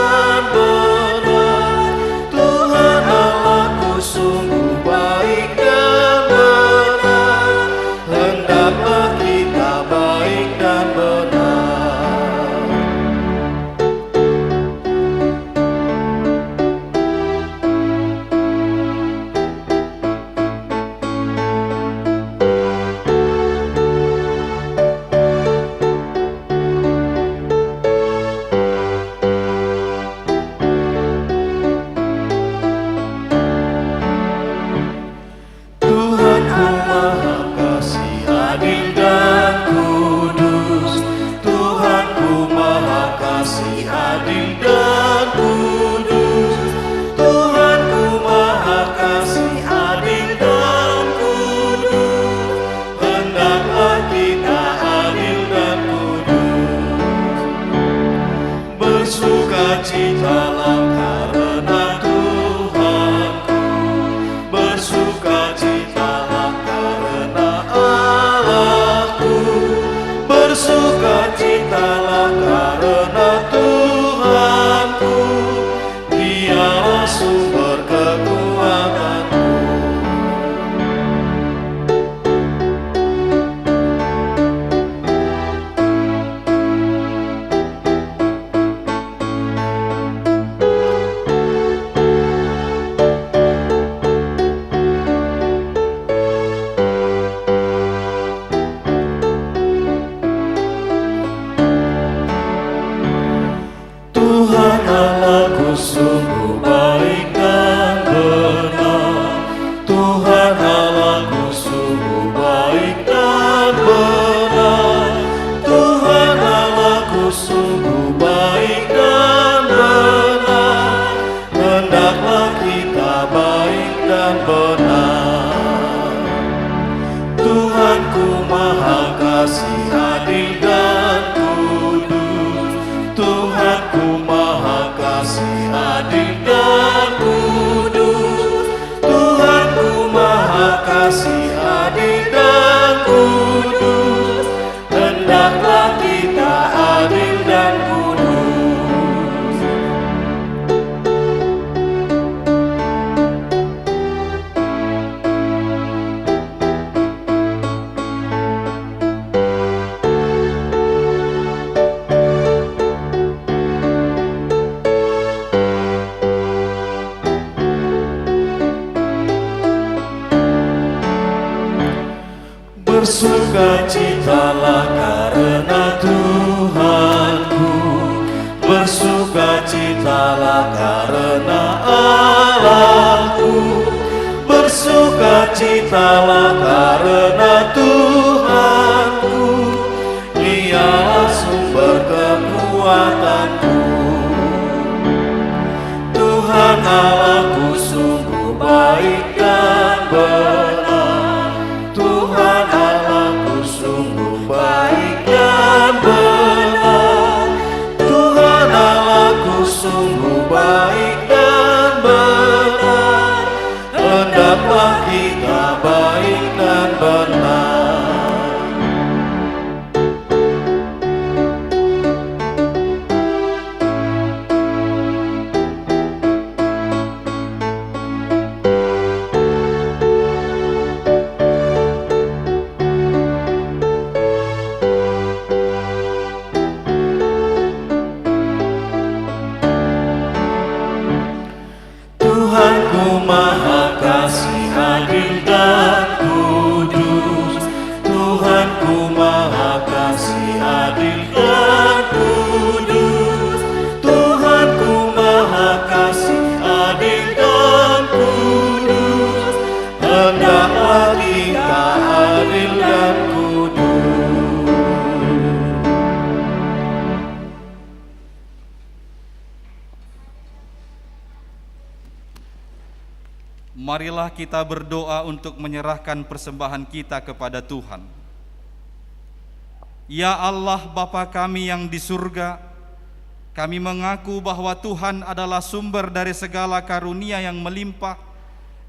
adil dan kudus. Tuhanku Maha Kasih, adil dan kudus. Hendaklah kita adil dan kudus. Bersukacitalah karena Tuhanku, bersukacitalah karena Allahku, bersukacitalah karena Tuhanku, Dialah sumber kekuatanku. Tuhan Allahku sungguh baik dan benar. Tuhan Allahku sungguh baik dan benar. Tuhan Allahku sungguh baik dan benar. Hendaklah kita baik dan benar. Tuhanku Maha Kasih, adil dan kudus. Tuhanku Maha Kasih, adil dan kudus. Tuhanku Maha Kasih, adil dan kudus. Hendaklah kita adil dan kudus. Marilah kita berdoa untuk menyerahkan persembahan kita kepada Tuhan. Ya Allah Bapa kami yang di surga, kami mengaku bahwa Tuhan adalah sumber dari segala karunia yang melimpah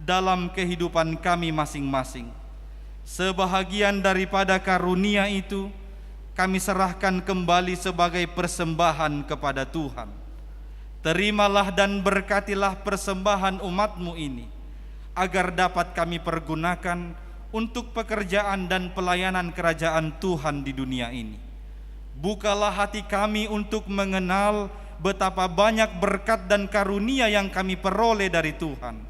dalam kehidupan kami masing-masing. Sebahagian daripada karunia itu kami serahkan kembali sebagai persembahan kepada Tuhan. Terimalah dan berkatilah persembahan umat-Mu ini, agar dapat kami pergunakan untuk pekerjaan dan pelayanan kerajaan Tuhan di dunia ini. Bukalah hati kami untuk mengenal betapa banyak berkat dan karunia yang kami peroleh dari Tuhan,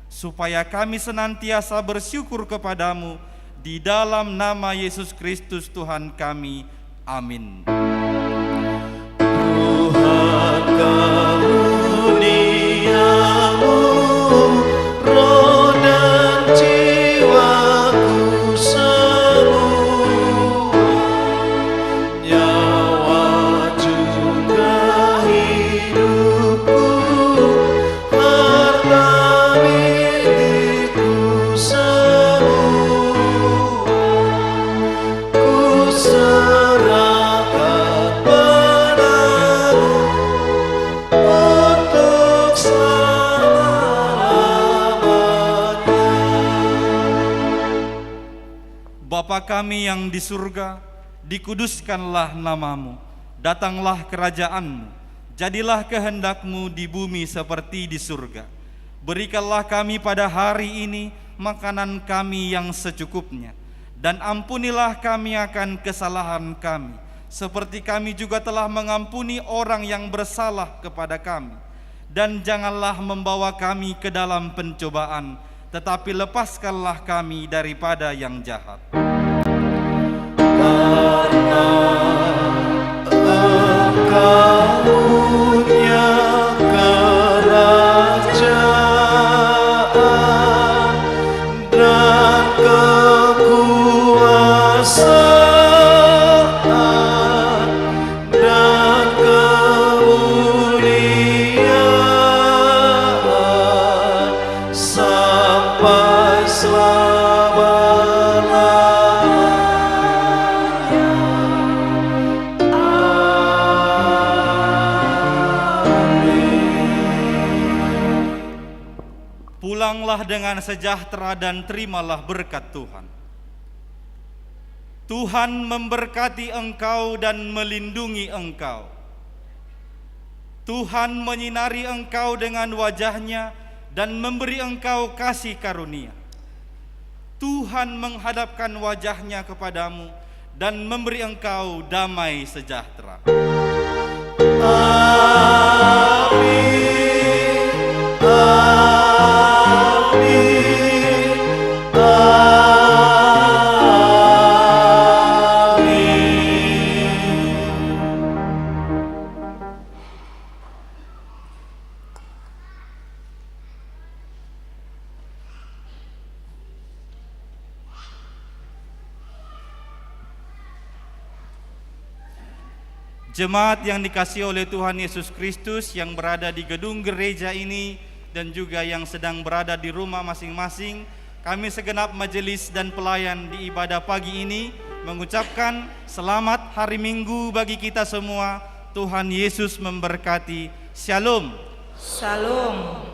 supaya kami senantiasa bersyukur kepadamu di dalam nama Yesus Kristus Tuhan kami. Amin. Tuhan karuniamu, roh dan jiwaku semua, nyawa juga hidupku, harta milikku semua, ku serahkan padamu untuk selama-lamanya. Bapa kami yang di surga, dikuduskanlah namamu, datanglah kerajaanmu, jadilah kehendak-Mu di bumi seperti di surga. Berikanlah kami pada hari ini makanan kami yang secukupnya, dan ampunilah kami akan kesalahan kami, seperti kami juga telah mengampuni orang yang bersalah kepada kami. Dan janganlah membawa kami ke dalam pencobaan, tetapi lepaskanlah kami daripada yang jahat. Karena Engkau punya kerajaan dan kekuasaan dan kemuliaan sampai selama-lamanya. pulanglah dengan sejahtera dan terimalah berkat Tuhan. Tuhan memberkati engkau dan melindungi engkau. Tuhan menyinari engkau dengan wajah-Nya dan memberi engkau kasih karunia. Tuhan menghadapkan wajah-Nya kepadamu dan memberi engkau damai sejahtera. Amin. Amin. Amin. Jemaat yang dikasihi oleh Tuhan Yesus Kristus yang berada di gedung gereja ini dan juga yang sedang berada di rumah masing-masing, kami segenap majelis dan pelayan di ibadah pagi ini mengucapkan selamat hari Minggu bagi kita semua. Tuhan Yesus memberkati. Shalom. Shalom.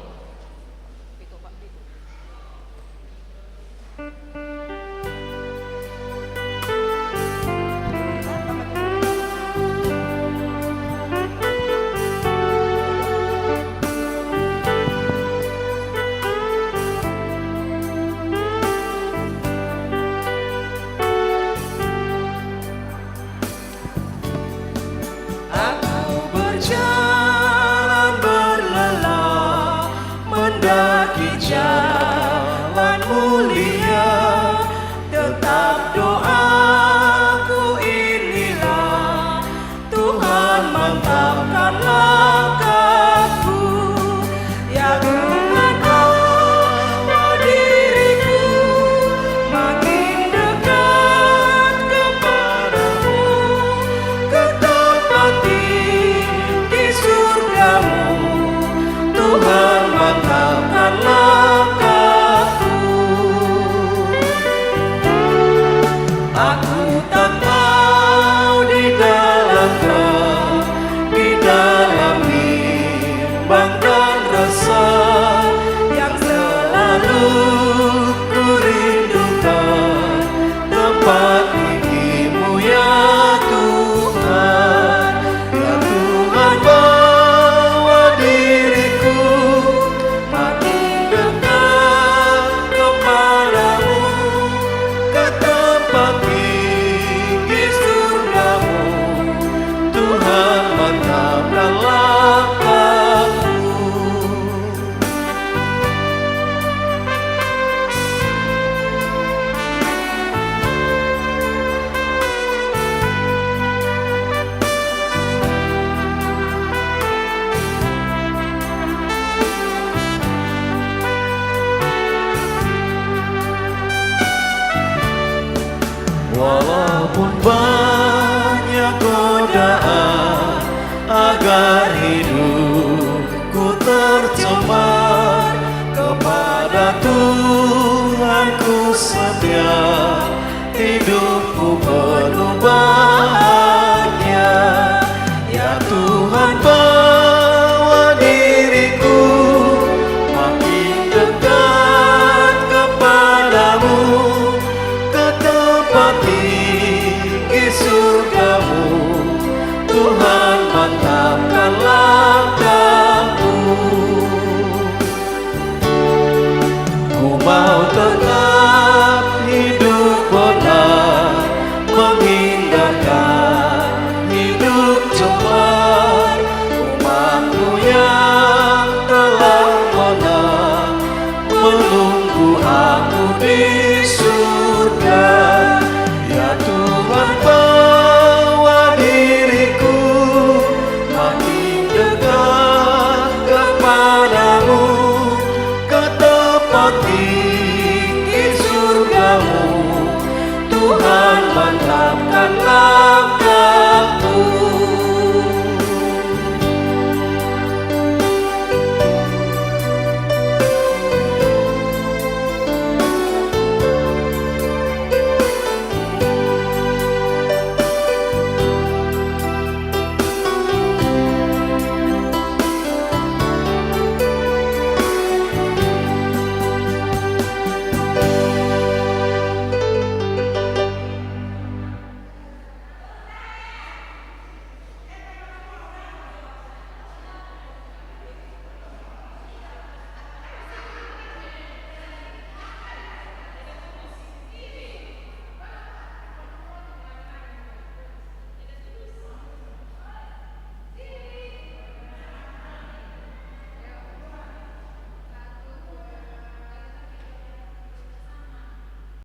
Jalan mulia, tetap doaku inilah, Tuhan mantapkan langkahku, ya Tuhan bawa diriku makin dekat kepadamu, ke tempat tinggi surgamu, Tuhan mantapkan langkahku. Aku tak mau di dalam bimbang dan resah yang selalu ku rindukan, tempat tinggi-Mu ya Tuhan. Ya Tuhan bawa diriku makin dekat kepadamu, ke tempat tinggi surgamu, Tuhan mantapkan langkahku. Walaupun banyak godaan agar hidupku tercemar, kepada Tuhan ku setia, hidupku penuh bahagia. Ya Tuhan bawa diriku makin dekat kepadamu, ke tempat tinggi surgamu, Tuhan mantapkan langkahku. Ku mau tetap